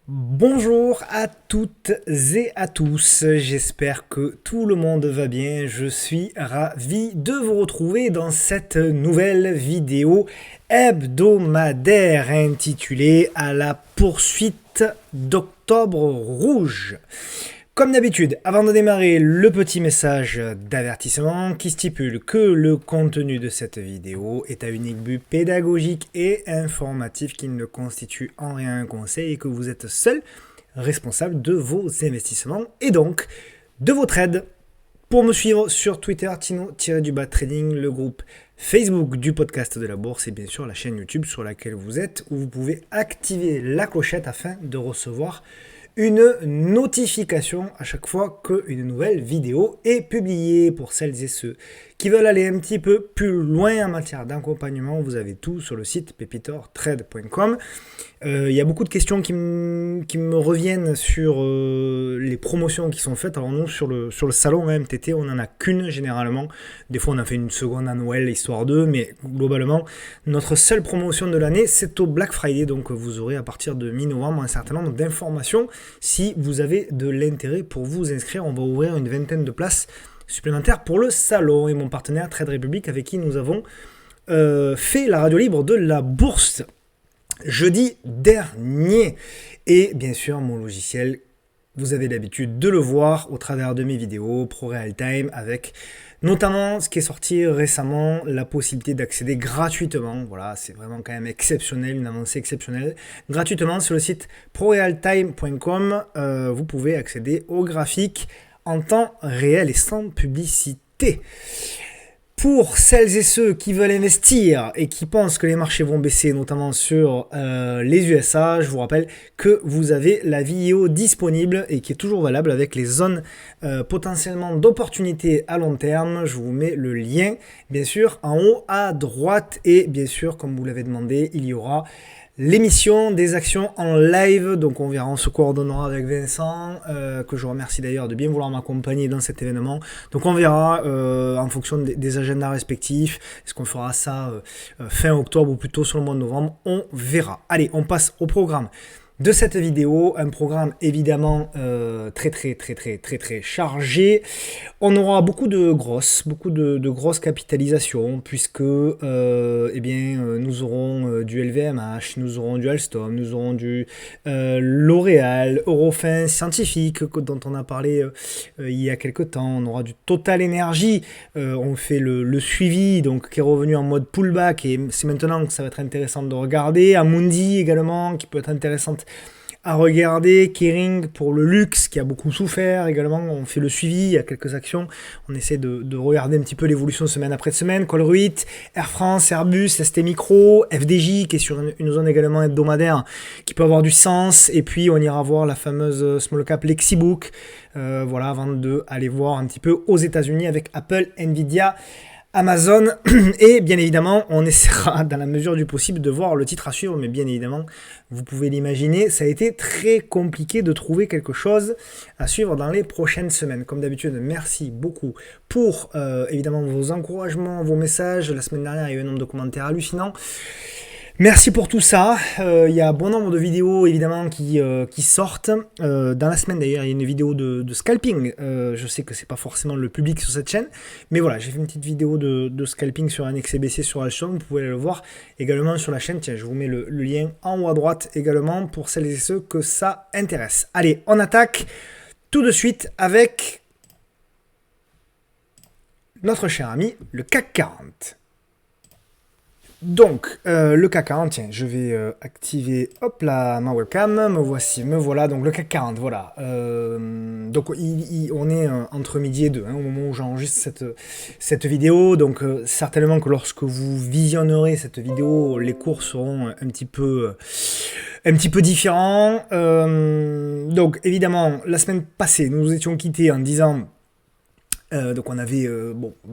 Bonjour à toutes et à tous, j'espère que tout le monde va bien, je suis ravi de vous retrouver dans cette nouvelle vidéo hebdomadaire intitulée À la poursuite d'Octobre Rouge. Comme d'habitude, avant de démarrer, le petit message d'avertissement qui stipule que le contenu de cette vidéo est à unique but pédagogique et informatif, qui ne constitue en rien un conseil et que vous êtes seul responsable de vos investissements et donc de vos trades. Pour me suivre sur Twitter, Tino-Trading, le groupe Facebook du podcast de la bourse et bien sûr la chaîne YouTube sur laquelle vous êtes, où vous pouvez activer la clochette afin de recevoir une notification à chaque fois qu'une nouvelle vidéo est publiée. Pour celles et ceux qui veulent aller un petit peu plus loin en matière d'accompagnement, vous avez tout sur le site pepitortrade.com. Il y a beaucoup de questions qui me reviennent sur les promotions qui sont faites. Alors nous, sur le salon MTT, on n'en a qu'une généralement. Des fois, on a fait une seconde à Noël, histoire d'eux, mais globalement, notre seule promotion de l'année, c'est au Black Friday. Donc vous aurez à partir de mi-novembre un certain nombre d'informations. Si vous avez de l'intérêt pour vous inscrire, on va ouvrir une vingtaine de places supplémentaires pour le salon. Et mon partenaire Trade Republic, avec qui nous avons fait la radio libre de la bourse jeudi dernier. Et bien sûr, mon logiciel, vous avez l'habitude de le voir au travers de mes vidéos ProRealTime, avec notamment ce qui est sorti récemment, la possibilité d'accéder gratuitement. Voilà, c'est vraiment quand même exceptionnel, une avancée exceptionnelle. Gratuitement sur le site prorealtime.com, vous pouvez accéder aux graphiques en temps réel et sans publicité. Pour celles et ceux qui veulent investir et qui pensent que les marchés vont baisser, notamment sur les USA, je vous rappelle que vous avez la vidéo disponible et qui est toujours valable avec les zones potentiellement d'opportunités à long terme. Je vous mets le lien, bien sûr, en haut à droite. Et bien sûr, comme vous l'avez demandé, il y aura l'émission des actions en live. Donc on verra, on se coordonnera avec Vincent, que je remercie d'ailleurs de bien vouloir m'accompagner dans cet événement. Donc on verra en fonction des agendas respectifs, est-ce qu'on fera ça fin octobre ou plutôt sur le mois de novembre, on verra. Allez, on passe au programme de cette vidéo, un programme évidemment très chargé. On aura beaucoup de grosses capitalisations, puisque nous aurons du LVMH, nous aurons du Alstom, nous aurons du L'Oréal, Eurofins Scientifique dont on a parlé il y a quelques temps. On aura du Total Energy, on fait le suivi, donc qui est revenu en mode pullback, et c'est maintenant que ça va être intéressant de regarder. Amundi également, qui peut être intéressante à regarder. Kering pour le luxe, qui a beaucoup souffert également. On fait le suivi, il y a quelques actions. On essaie de regarder un petit peu l'évolution semaine après semaine. Colruyt, Air France, Airbus, ST Micro, FDJ, qui est sur une zone également hebdomadaire, qui peut avoir du sens. Et puis on ira voir la fameuse small cap Lexibook. Voilà, avant d'aller voir un petit peu aux États-Unis avec Apple, Nvidia, Amazon, et bien évidemment on essaiera dans la mesure du possible de voir le titre à suivre, mais bien évidemment vous pouvez l'imaginer, ça a été très compliqué de trouver quelque chose à suivre dans les prochaines semaines. Comme d'habitude, merci beaucoup pour évidemment vos encouragements, vos messages. La semaine dernière, il y a eu un nombre de commentaires hallucinant. Merci pour tout ça. Il y a bon nombre de vidéos évidemment qui sortent. Dans la semaine d'ailleurs, il y a une vidéo de scalping. Je sais que c'est pas forcément le public sur cette chaîne, mais voilà, j'ai fait une petite vidéo de scalping sur un XBC sur Alstom. Vous pouvez aller le voir également sur la chaîne. Tiens, je vous mets le lien en haut à droite également pour celles et ceux que ça intéresse. Allez, on attaque tout de suite avec notre cher ami, le CAC 40. Donc, le CAC 40, tiens, je vais activer, hop là, ma webcam, me voilà, donc le CAC 40, voilà. Donc, on est entre midi et 2, au moment où j'enregistre cette vidéo, donc certainement que lorsque vous visionnerez cette vidéo, les cours seront un petit peu différents. Donc, évidemment, la semaine passée, nous nous étions quittés en disant Donc on avait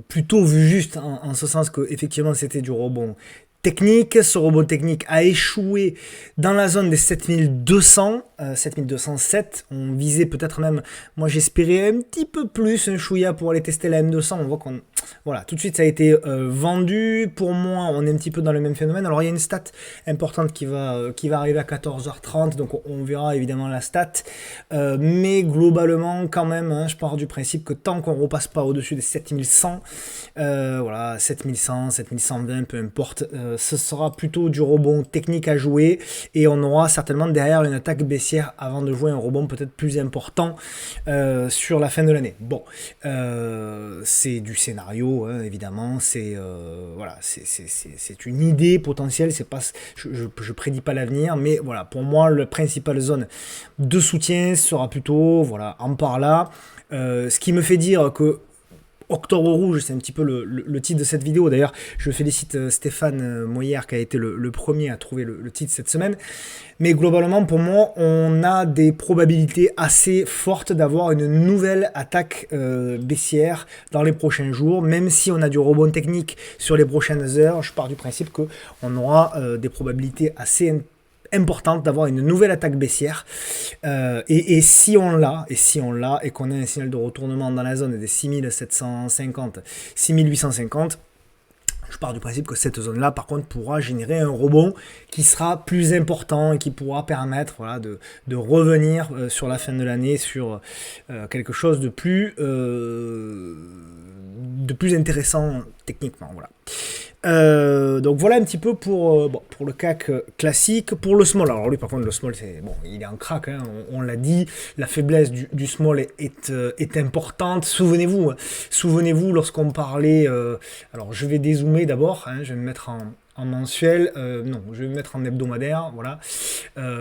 plutôt vu juste en ce sens que effectivement c'était du rebond technique. Ce rebond technique a échoué dans la zone des 7200, 7207. On visait peut-être même, moi j'espérais un petit peu plus, un chouïa pour aller tester la M200. On voit qu'on, voilà, tout de suite ça a été vendu. Pour moi, on est un petit peu dans le même phénomène. Alors il y a une stat importante qui va arriver à 14h30, donc on verra évidemment la stat. Mais globalement, quand même, je pars du principe que tant qu'on ne repasse pas au-dessus des 7100, voilà, 7100, 7120, peu importe, ce sera plutôt du rebond technique à jouer et on aura certainement derrière une attaque baissière avant de jouer un rebond peut-être plus important sur la fin de l'année. Bon, c'est du scénario, hein, évidemment, c'est voilà, c'est une idée potentielle, c'est pas, je prédis pas l'avenir, mais voilà, pour moi, la principale zone de soutien sera plutôt, voilà, en par là. Ce qui me fait dire que Octobre Rouge, c'est un petit peu le titre de cette vidéo. D'ailleurs, je félicite Stéphane Moyer qui a été le premier à trouver le titre cette semaine. Mais globalement, pour moi, on a des probabilités assez fortes d'avoir une nouvelle attaque baissière dans les prochains jours. Même si on a du rebond technique sur les prochaines heures, je pars du principe qu'on aura des probabilités assez importante d'avoir une nouvelle attaque baissière et si on l'a et qu'on a un signal de retournement dans la zone des 6750 6850, je pars du principe que cette zone là par contre pourra générer un rebond qui sera plus important et qui pourra permettre, voilà, de revenir sur la fin de l'année sur quelque chose de plus intéressant techniquement, voilà. Donc voilà un petit peu pour le CAC classique. Pour le small, alors lui par contre le small c'est bon, il est en crack, hein, on l'a dit, la faiblesse du small est importante. Souvenez-vous lorsqu'on parlait, alors je vais dézoomer d'abord, hein, je vais me mettre en mensuel, non, je vais me mettre en hebdomadaire, voilà.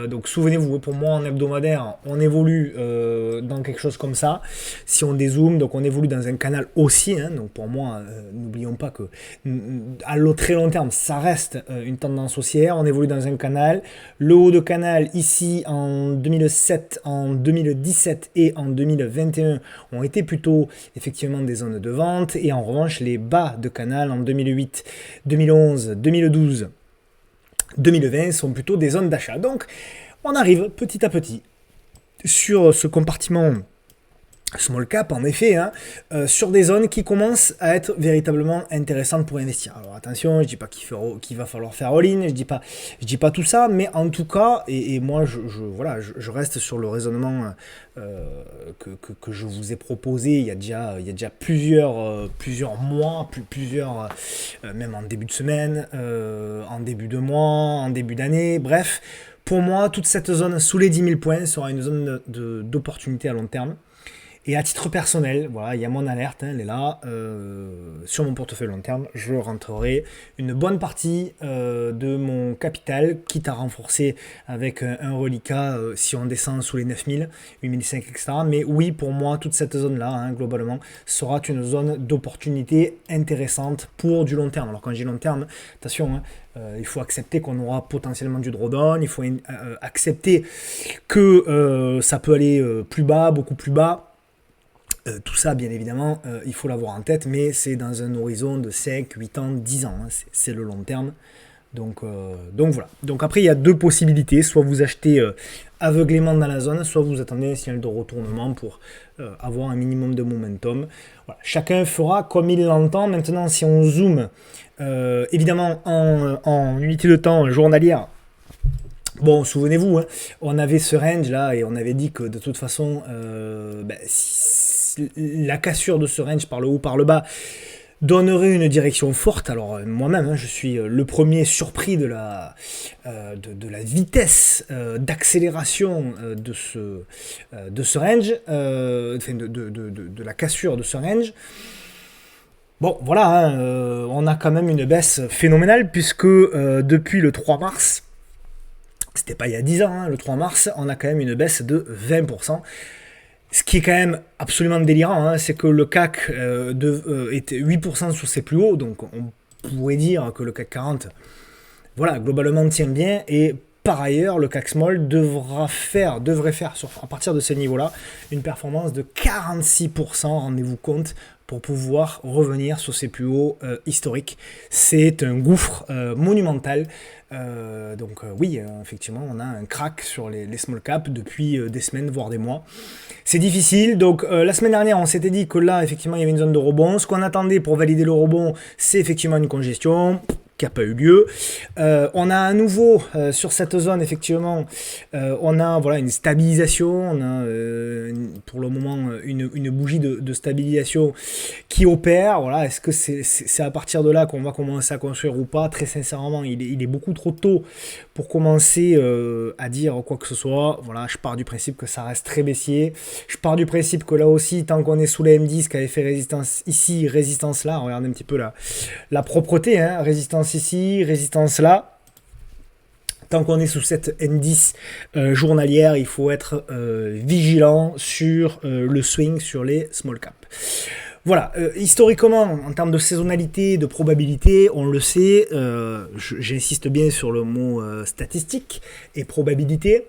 Donc souvenez-vous, pour moi en hebdomadaire, on évolue dans quelque chose comme ça. Si on dézoome, donc on évolue dans un canal haussier, hein, donc pour moi, n'oublions pas que à très long terme, ça reste une tendance haussière. On évolue dans un canal. Le haut de canal ici en 2007, en 2017 et en 2021 ont été plutôt effectivement des zones de vente. Et en revanche, les bas de canal en 2008, 2011, 2012, 2020 sont plutôt des zones d'achat. Donc, on arrive petit à petit sur ce compartiment small cap, en effet, hein, sur des zones qui commencent à être véritablement intéressantes pour investir. Alors attention, je dis pas qu'il va falloir faire all-in, je dis pas tout ça, mais en tout cas, et moi je reste sur le raisonnement que je vous ai proposé il y a déjà plusieurs mois, même en début de semaine, en début de mois, en début d'année, bref. Pour moi, toute cette zone sous les 10 000 points sera une zone d'opportunité à long terme. Et à titre personnel, voilà, il y a mon alerte, hein, elle est là, sur mon portefeuille long terme, je rentrerai une bonne partie de mon capital, quitte à renforcer avec un reliquat si on descend sous les 9000, 8005, etc. Mais oui, pour moi, toute cette zone-là, hein, globalement, sera une zone d'opportunité intéressante pour du long terme. Alors quand je dis long terme, attention, hein, il faut accepter qu'on aura potentiellement du drawdown, il faut accepter que ça peut aller plus bas, beaucoup plus bas. Tout ça, bien évidemment, il faut l'avoir en tête, mais c'est dans un horizon de 5, 8 ans, 10 ans, hein, c'est le long terme. Donc voilà. Donc après, il y a deux possibilités, soit vous achetez aveuglément dans la zone, soit vous attendez un signal de retournement pour avoir un minimum de momentum. Voilà. Chacun fera comme il l'entend. Maintenant, si on zoome, évidemment, en unité de temps journalière, bon, souvenez-vous, hein, on avait ce range là et on avait dit que de toute façon, la cassure de ce range par le haut, par le bas, donnerait une direction forte. Alors moi-même, hein, je suis le premier surpris de la vitesse d'accélération de ce range, enfin de la cassure de ce range. Bon, voilà, hein, on a quand même une baisse phénoménale puisque depuis le 3 mars, c'était pas il y a 10 ans, hein, le 3 mars, on a quand même une baisse de 20%. Ce qui est quand même absolument délirant, hein, c'est que le CAC était 8% sur ses plus hauts, donc on pourrait dire que le CAC 40, voilà, globalement tient bien, et par ailleurs, le CAC Small devrait faire, à partir de ce niveau-là, une performance de 46%, rendez-vous compte, pour pouvoir revenir sur ses plus hauts historiques. C'est un gouffre monumental. Oui, effectivement, on a un crack sur les small caps depuis des semaines, voire des mois. C'est difficile. Donc la semaine dernière, on s'était dit que là, effectivement, il y avait une zone de rebond. Ce qu'on attendait pour valider le rebond, c'est effectivement une congestion qui n'a pas eu lieu. On a à nouveau sur cette zone, effectivement, on a voilà, une stabilisation, on a pour le moment une bougie de stabilisation qui opère. Voilà, est-ce que c'est à partir de là qu'on va commencer à construire ou pas? Très sincèrement, il est beaucoup trop tôt pour commencer à dire quoi que ce soit. Voilà, je pars du principe que ça reste très baissier. Je pars du principe que là aussi, tant qu'on est sous la M10 qui avait fait résistance ici, résistance là, regardez un petit peu la propreté, hein, résistance ici, résistance là. Tant qu'on est sous cette M10 journalière, il faut être vigilant sur le swing sur les small caps. Voilà, historiquement, en termes de saisonnalité, de probabilité, on le sait, j'insiste bien sur le mot statistique et probabilité.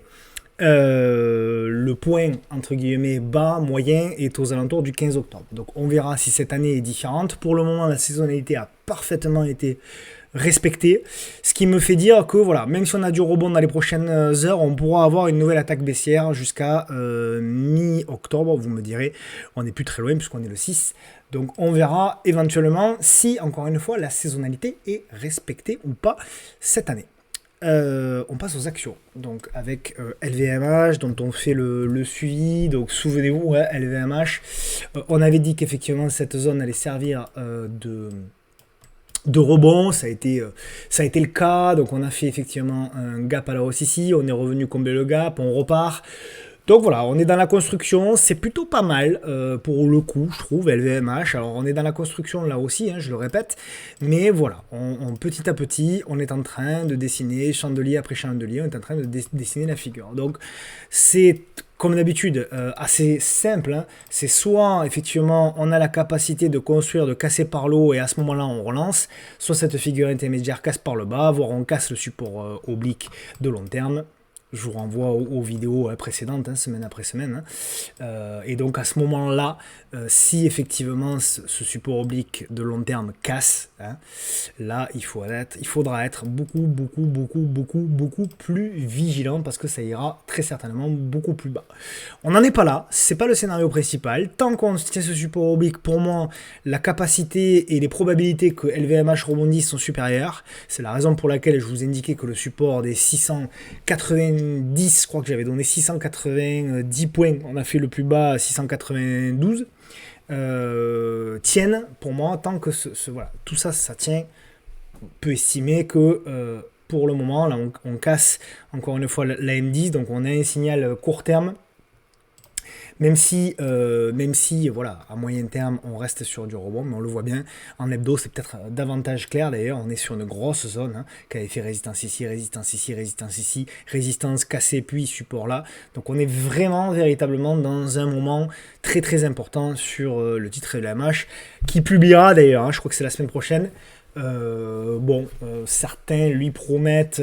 Le point, entre guillemets, bas, moyen, est aux alentours du 15 octobre. Donc on verra si cette année est différente. Pour le moment, la saisonnalité a parfaitement été respectée. Ce qui me fait dire que, voilà, même si on a du rebond dans les prochaines heures, on pourra avoir une nouvelle attaque baissière jusqu'à mi-octobre. Vous me direz, on n'est plus très loin puisqu'on est le 6. Donc on verra éventuellement si, encore une fois, la saisonnalité est respectée ou pas cette année. On passe aux actions, donc avec LVMH dont on fait le suivi. Donc souvenez-vous, ouais, LVMH, on avait dit qu'effectivement cette zone allait servir de rebond, ça a été le cas. Donc on a fait effectivement un gap à la hausse ici, on est revenu combler le gap, on repart. Donc voilà, on est dans la construction, c'est plutôt pas mal pour le coup, je trouve, LVMH. Alors on est dans la construction là aussi, hein, je le répète, mais voilà, petit à petit, on est en train de dessiner chandelier après chandelier, on est en train de dessiner la figure. Donc c'est comme d'habitude assez simple, hein. C'est soit effectivement on a la capacité de construire, de casser par le haut et à ce moment-là on relance, soit cette figure intermédiaire casse par le bas, voire on casse le support oblique de long terme. Je vous renvoie aux vidéos précédentes, hein, semaine après semaine. Hein. Et donc à ce moment-là, si effectivement ce support oblique de long terme casse, hein, là il faudra être beaucoup plus vigilant parce que ça ira très certainement beaucoup plus bas. On n'en est pas là, c'est pas le scénario principal. Tant qu'on tient ce support oblique, pour moi, la capacité et les probabilités que LVMH rebondisse sont supérieures. C'est la raison pour laquelle je vous indiquais que le support des 690, je crois que j'avais donné 690 points, on a fait le plus bas à 692, tiennent pour moi, tant que voilà, tout ça tient. On peut estimer que pour le moment, là on casse encore une fois la M10, donc on a un signal court terme. Même si, voilà, à moyen terme, on reste sur du rebond, mais on le voit bien, en hebdo, c'est peut-être davantage clair. D'ailleurs, on est sur une grosse zone, hein, qui avait fait résistance ici, résistance ici, résistance ici, résistance cassée, puis support là. Donc on est vraiment, véritablement, dans un moment très très important sur le titre LVMH, qui publiera d'ailleurs, hein, je crois que c'est la semaine prochaine. Certains lui promettent,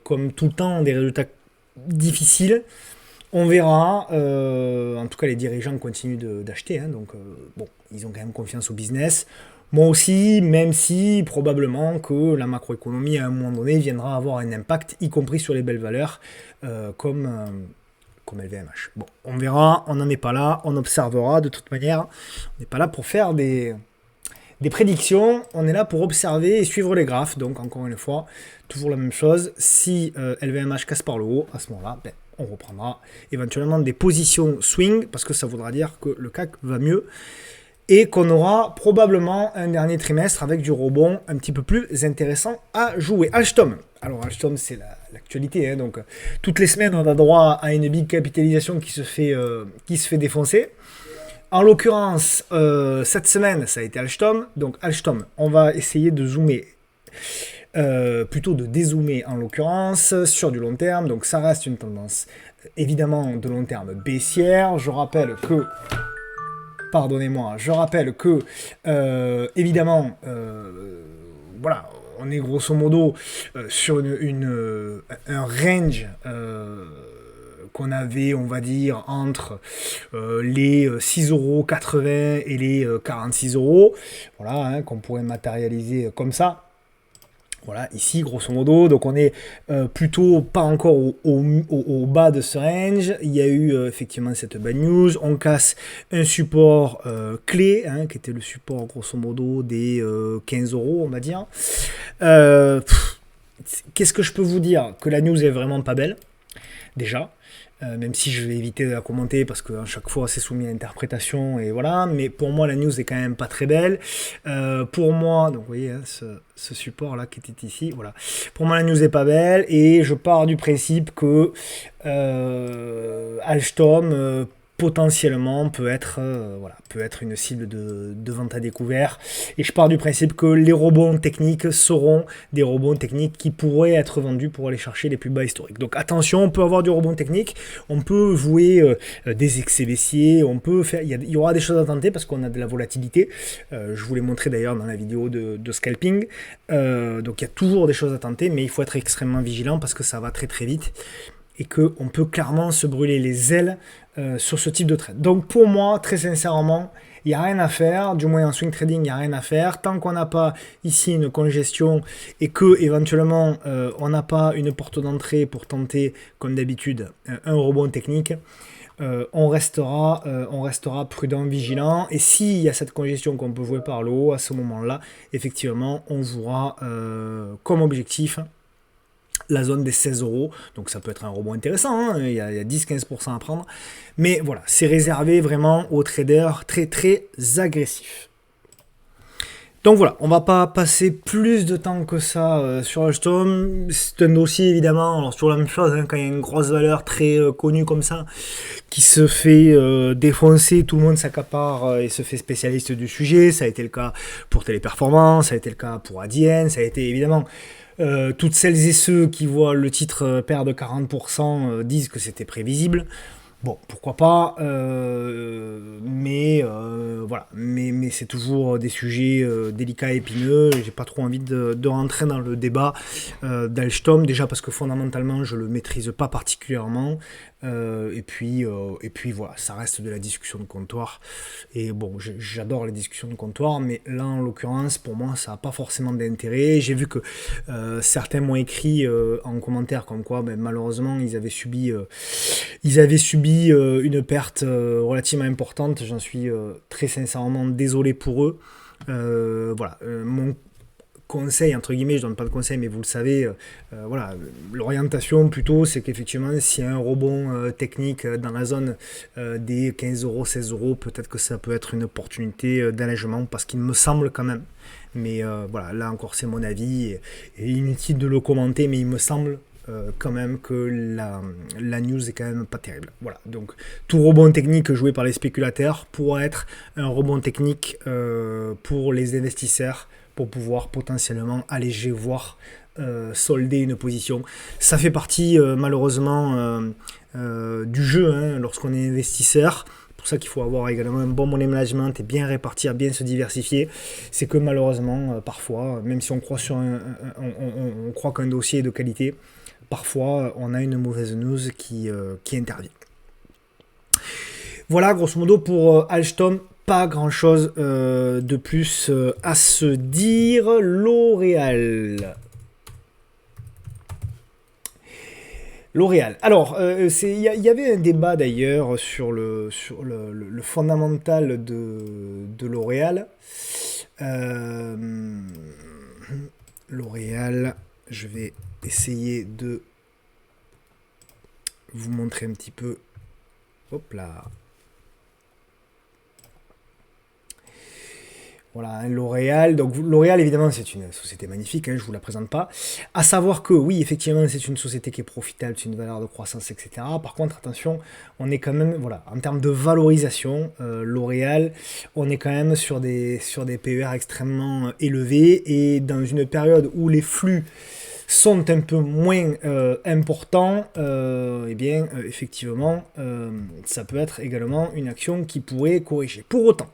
comme tout le temps, des résultats difficiles. On verra, en tout cas les dirigeants continuent d'acheter, hein, donc ils ont quand même confiance au business. Moi aussi, même si probablement que la macroéconomie à un moment donné viendra avoir un impact, y compris sur les belles valeurs comme LVMH. Bon, on verra, on n'en est pas là, on observera de toute manière, on n'est pas là pour faire des prédictions, on est là pour observer et suivre les graphes. Donc encore une fois, toujours la même chose, si LVMH casse par le haut, à ce moment-là, on reprendra éventuellement des positions swing, parce que ça voudra dire que le CAC va mieux, et qu'on aura probablement un dernier trimestre avec du rebond un petit peu plus intéressant à jouer. Alstom, alors Alstom c'est l'actualité, hein, donc toutes les semaines on a droit à une big capitalisation qui se fait défoncer. En l'occurrence, cette semaine ça a été Alstom, donc Alstom, on va essayer de zoomer. Plutôt de dézoomer en l'occurrence sur du long terme, donc ça reste une tendance évidemment de long terme baissière. Je rappelle que évidemment voilà, on est grosso modo sur un range qu'on avait, on va dire, entre les 6,80 € et les 46 €, voilà, hein, qu'on pourrait matérialiser comme ça. Voilà, ici, grosso modo, donc on est plutôt pas encore au bas de ce range. Il y a eu effectivement cette bad news. On casse un support clé, hein, qui était le support, grosso modo, des 15 €, on va dire. Qu'est-ce que je peux vous dire? Que la news est vraiment pas belle, déjà. Même si je vais éviter de la commenter parce qu'à chaque fois c'est soumis à interprétation et voilà, mais pour moi la news est quand même pas très belle. Pour moi, donc vous voyez hein, ce support là qui était ici, voilà. Pour moi la news est pas belle et je pars du principe que Alstom potentiellement peut être une cible de vente à découvert, et je pars du principe que les rebonds techniques seront des rebonds techniques qui pourraient être vendus pour aller chercher les plus bas historiques. Donc attention, on peut avoir du rebond technique, on peut jouer des excès baissiers, on peut faire, il y aura des choses à tenter parce qu'on a de la volatilité, je vous l'ai montré d'ailleurs dans la vidéo de scalping, donc il y a toujours des choses à tenter, mais il faut être extrêmement vigilant parce que ça va très très vite et qu'on peut clairement se brûler les ailes sur ce type de trade. Donc pour moi, très sincèrement, il n'y a rien à faire, du moins en swing trading, il n'y a rien à faire. Tant qu'on n'a pas ici une congestion et que éventuellement on n'a pas une porte d'entrée pour tenter, comme d'habitude, un rebond technique, on restera prudent, vigilant. Et s'il y a cette congestion qu'on peut jouer par le haut, à ce moment-là, effectivement, on jouera comme objectif la zone des 16 €, donc ça peut être un rebond intéressant, hein, il y a 10-15% à prendre, mais voilà, c'est réservé vraiment aux traders très très agressifs. Donc voilà, on va pas passer plus de temps que ça sur Alstom. C'est un dossier évidemment, alors sur la même chose, hein, quand il y a une grosse valeur très connue comme ça, qui se fait défoncer, tout le monde s'accapare et se fait spécialiste du sujet. Ça a été le cas pour Téléperformance, ça a été le cas pour ADN, ça a été évidemment... toutes celles et ceux qui voient le titre perdre de 40% disent que c'était prévisible. Bon, pourquoi pas, mais voilà, mais c'est toujours des sujets délicats et épineux. J'ai pas trop envie de rentrer dans le débat d'Alstom, déjà parce que fondamentalement je le maîtrise pas particulièrement, et puis voilà, ça reste de la discussion de comptoir. Et bon, j'adore les discussions de comptoir, mais là en l'occurrence pour moi ça n'a pas forcément d'intérêt. J'ai vu que certains m'ont écrit en commentaire comme quoi ben, malheureusement ils avaient subi une perte relativement importante. J'en suis très sincèrement désolé pour eux. Voilà, mon conseil, entre guillemets, je donne pas de conseil, mais vous le savez, voilà, l'orientation plutôt, c'est qu'effectivement, s'il y a un rebond technique dans la zone des 15 €, 16 €, peut-être que ça peut être une opportunité d'allègement, parce qu'il me semble quand même, mais voilà, là encore, c'est mon avis, et inutile de le commenter, mais il me semble quand même que la news est quand même pas terrible. Voilà, donc tout rebond technique joué par les spéculateurs pourra être un rebond technique pour les investisseurs pour pouvoir potentiellement alléger, voire solder une position. Ça fait partie malheureusement du jeu hein, lorsqu'on est investisseur. C'est pour ça qu'il faut avoir également un bon money management et bien répartir, bien se diversifier. C'est que malheureusement, parfois, même si on croit on croit qu'un dossier est de qualité, parfois on a une mauvaise news qui intervient. Voilà, grosso modo pour Alstom, pas grand chose de plus à se dire. L'Oréal. L'Oréal. Alors, il y avait un débat d'ailleurs sur le fondamental de L'Oréal. L'Oréal, je vais essayer de vous montrer un petit peu. Hop là. Voilà, hein, L'Oréal. Donc L'Oréal, évidemment, c'est une société magnifique, hein, je ne vous la présente pas. À savoir que, oui, effectivement, c'est une société qui est profitable, c'est une valeur de croissance, etc. Par contre, attention, on est quand même, voilà, en termes de valorisation, L'Oréal, on est quand même sur des PER extrêmement élevés, et dans une période où les flux sont un peu moins importants, eh bien, effectivement, ça peut être également une action qui pourrait corriger. Pour autant,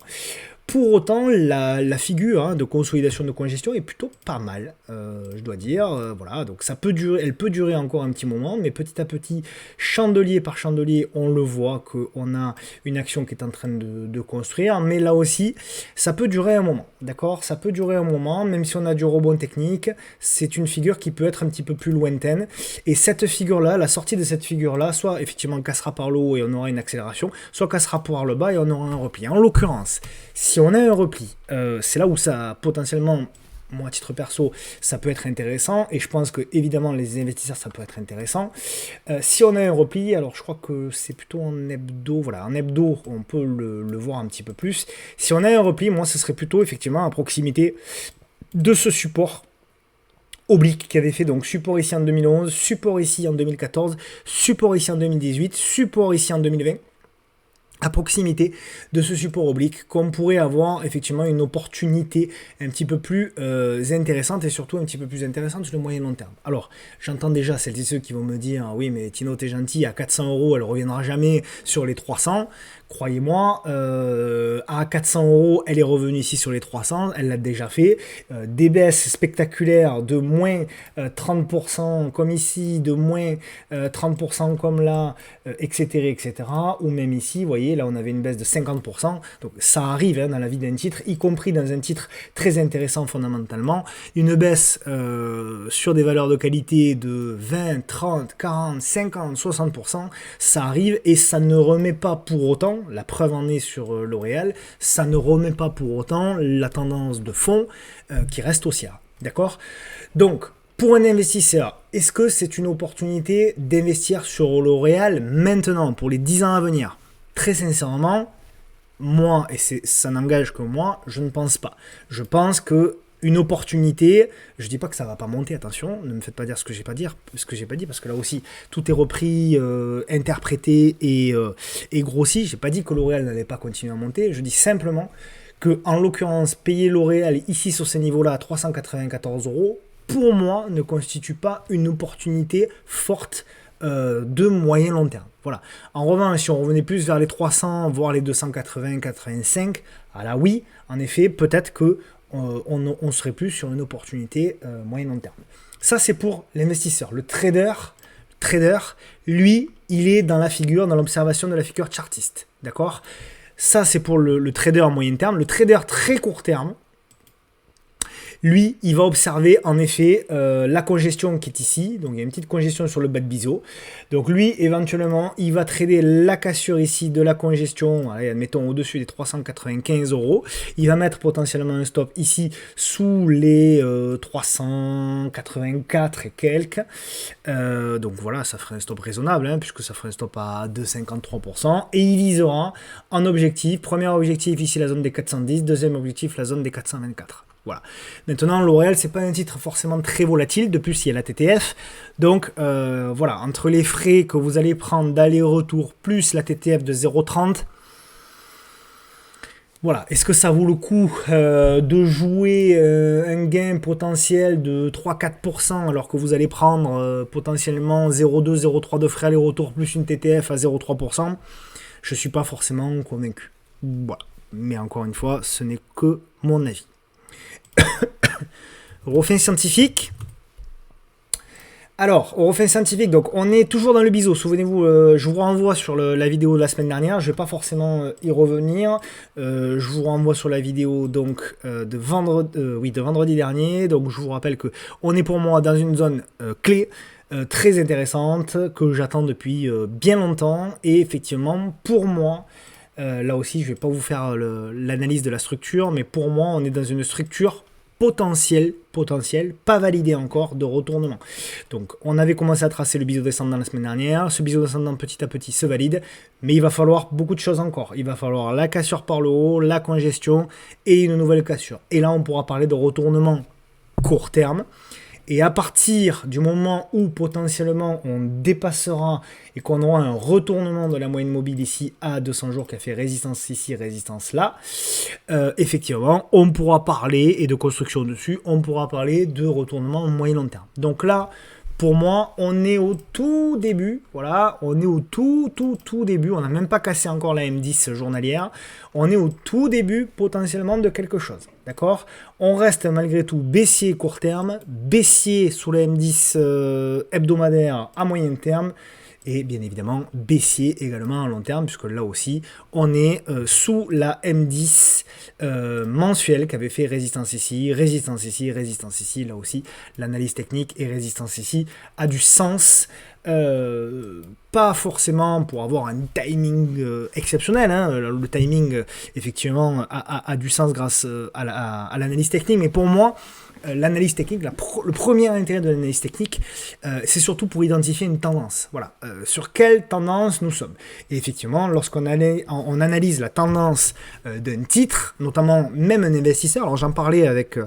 Pour autant, la figure de consolidation de congestion est plutôt pas mal, je dois dire. Voilà, donc ça peut durer, elle peut durer encore un petit moment, mais petit à petit, chandelier par chandelier, on le voit qu'on a une action qui est en train de construire. Mais là aussi, ça peut durer un moment, d'accord? Ça peut durer un moment, même si on a du rebond technique, c'est une figure qui peut être un petit peu plus lointaine. Et cette figure-là, la sortie de cette figure-là, soit effectivement cassera par le haut et on aura une accélération, soit cassera par le bas et on aura un repli. En l'occurrence, si on a un repli, c'est là où ça, potentiellement, moi à titre perso, ça peut être intéressant, et je pense que évidemment les investisseurs ça peut être intéressant. Si on a un repli, alors je crois que c'est plutôt en hebdo, voilà, en hebdo on peut le voir un petit peu plus. Si on a un repli, moi ce serait plutôt effectivement à proximité de ce support oblique qui avait fait donc support ici en 2011, support ici en 2014, support ici en 2018, support ici en 2020. À proximité de ce support oblique, qu'on pourrait avoir effectivement une opportunité un petit peu plus intéressante, et surtout un petit peu plus intéressante sur le moyen long terme. Alors, j'entends déjà celles et ceux qui vont me dire oui mais Tino t'es gentil, à 400 €, elle reviendra jamais sur les 300. Croyez-moi, à 400 €, elle est revenue ici sur les 300, elle l'a déjà fait. Des baisses spectaculaires de moins 30% comme ici, de moins 30% comme là, etc., etc. Ou même ici, vous voyez, là on avait une baisse de 50%. Donc ça arrive dans la vie d'un titre, y compris dans un titre très intéressant fondamentalement. Une baisse sur des valeurs de qualité de 20, 30, 40, 50, 60%, ça arrive et ça ne remet pas pour autant, la preuve en est sur L'Oréal, ça ne remet pas pour autant la tendance de fond qui reste haussière. D'accord? Donc, pour un investisseur, est-ce que c'est une opportunité d'investir sur L'Oréal maintenant, pour les 10 ans à venir? Très sincèrement, moi, et ça n'engage que moi, je ne pense pas. Je pense que une opportunité, je dis pas que ça va pas monter, attention, ne me faites pas dire ce que j'ai pas dit, parce que là aussi tout est repris, interprété et grossi. J'ai pas dit que L'Oréal n'allait pas continuer à monter, je dis simplement que en l'occurrence payer L'Oréal ici sur ces niveaux-là à 394 €, pour moi ne constitue pas une opportunité forte de moyen long terme. Voilà. En revanche, si on revenait plus vers les 300, voire les 280, 85, ah là oui, en effet, peut-être que on serait plus sur une opportunité moyen long terme. Ça, c'est pour l'investisseur. Le trader, lui, il est dans la figure, dans l'observation de la figure chartiste. D'accord? Ça, c'est pour le trader moyen terme. Le trader très court terme, lui, il va observer en effet la congestion qui est ici. Donc il y a une petite congestion sur le bas de biseau. Donc lui, éventuellement, il va trader la cassure ici de la congestion, allez, admettons au-dessus des 395 €. Il va mettre potentiellement un stop ici sous les 384 et quelques. Donc voilà, ça ferait un stop raisonnable, puisque ça ferait un stop à 2,53%. Et il visera en objectif, premier objectif ici la zone des 410, deuxième objectif la zone des 424. Voilà. Maintenant, L'Oréal, c'est pas un titre forcément très volatile. De plus, il y a la TTF. Donc, voilà, entre les frais que vous allez prendre d'aller-retour plus la TTF de 0,30, voilà. Est-ce que ça vaut le coup de jouer un gain potentiel de 3-4% alors que vous allez prendre potentiellement 0,2, 0,3 de frais aller-retour plus une TTF à 0,3%? Je ne suis pas forcément convaincu. Voilà. Mais encore une fois, ce n'est que mon avis. Refin scientifique. Alors, au refin scientifique, donc on est toujours dans le biseau. Souvenez-vous, je vous renvoie sur la vidéo de la semaine dernière. Je ne vais pas forcément y revenir. Je vous renvoie sur la vidéo donc de vendredi dernier. Donc je vous rappelle que on est pour moi dans une zone clé. Très intéressante que j'attends depuis bien longtemps, et effectivement pour moi là aussi je vais pas vous faire l'analyse de la structure, mais pour moi on est dans une structure potentielle, pas validée encore, de retournement. Donc on avait commencé à tracer le biseau descendant la semaine dernière, ce biseau descendant petit à petit se valide, mais il va falloir beaucoup de choses encore. Il va falloir la cassure par le haut, la congestion et une nouvelle cassure, et là on pourra parler de retournement court terme. Et à partir du moment où potentiellement on dépassera et qu'on aura un retournement de la moyenne mobile ici à 200 jours qui a fait résistance ici, résistance là, effectivement on pourra parler, et de construction dessus, on pourra parler de retournement moyen long terme. Donc là, Pour moi, on est au tout début, voilà, on est au tout début, on n'a même pas cassé encore la M10 journalière, on est au tout début potentiellement de quelque chose, d'accord? On reste malgré tout baissier court terme, baissier sous la M10 hebdomadaire à moyen terme, et bien évidemment baissier également à long terme, puisque là aussi on est sous la M10 mensuelle qui avait fait résistance ici, résistance ici, résistance ici. Là aussi l'analyse technique et résistance ici a du sens, pas forcément pour avoir un timing exceptionnel, hein. Le timing effectivement a du sens grâce à l'analyse technique, mais pour moi l'analyse technique, le premier intérêt de l'analyse technique, c'est surtout pour identifier une tendance. Voilà, sur quelle tendance nous sommes. Et effectivement, lorsqu'on on analyse la tendance d'un titre, notamment même un investisseur, alors j'en parlais avec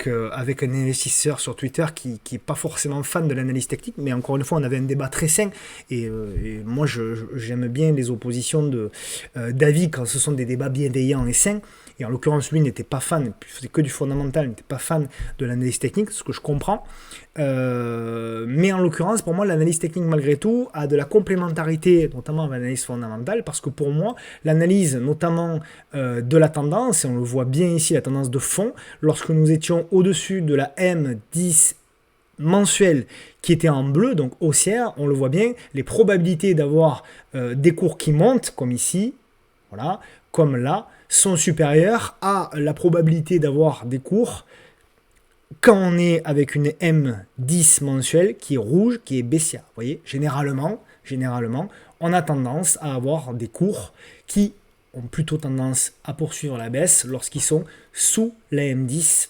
un investisseur sur Twitter qui n'est pas forcément fan de l'analyse technique, mais encore une fois, on avait un débat très sain, et moi j'aime bien les oppositions d'avis quand ce sont des débats bienveillants et sains. Et en l'occurrence, lui n'était pas fan, il faisait que du fondamental, n'était pas fan de l'analyse technique, ce que je comprends. Mais en l'occurrence, pour moi, l'analyse technique, malgré tout, a de la complémentarité, notamment avec l'analyse fondamentale, parce que pour moi, l'analyse, notamment de la tendance, et on le voit bien ici, la tendance de fond, lorsque nous étions au-dessus de la M10 mensuelle qui était en bleu, donc haussière, on le voit bien, les probabilités d'avoir des cours qui montent, comme ici, voilà, comme là, sont supérieures à la probabilité d'avoir des cours quand on est avec une M10 mensuelle qui est rouge, qui est baissière. Vous voyez, généralement, on a tendance à avoir des cours qui ont plutôt tendance à poursuivre la baisse lorsqu'ils sont sous la M10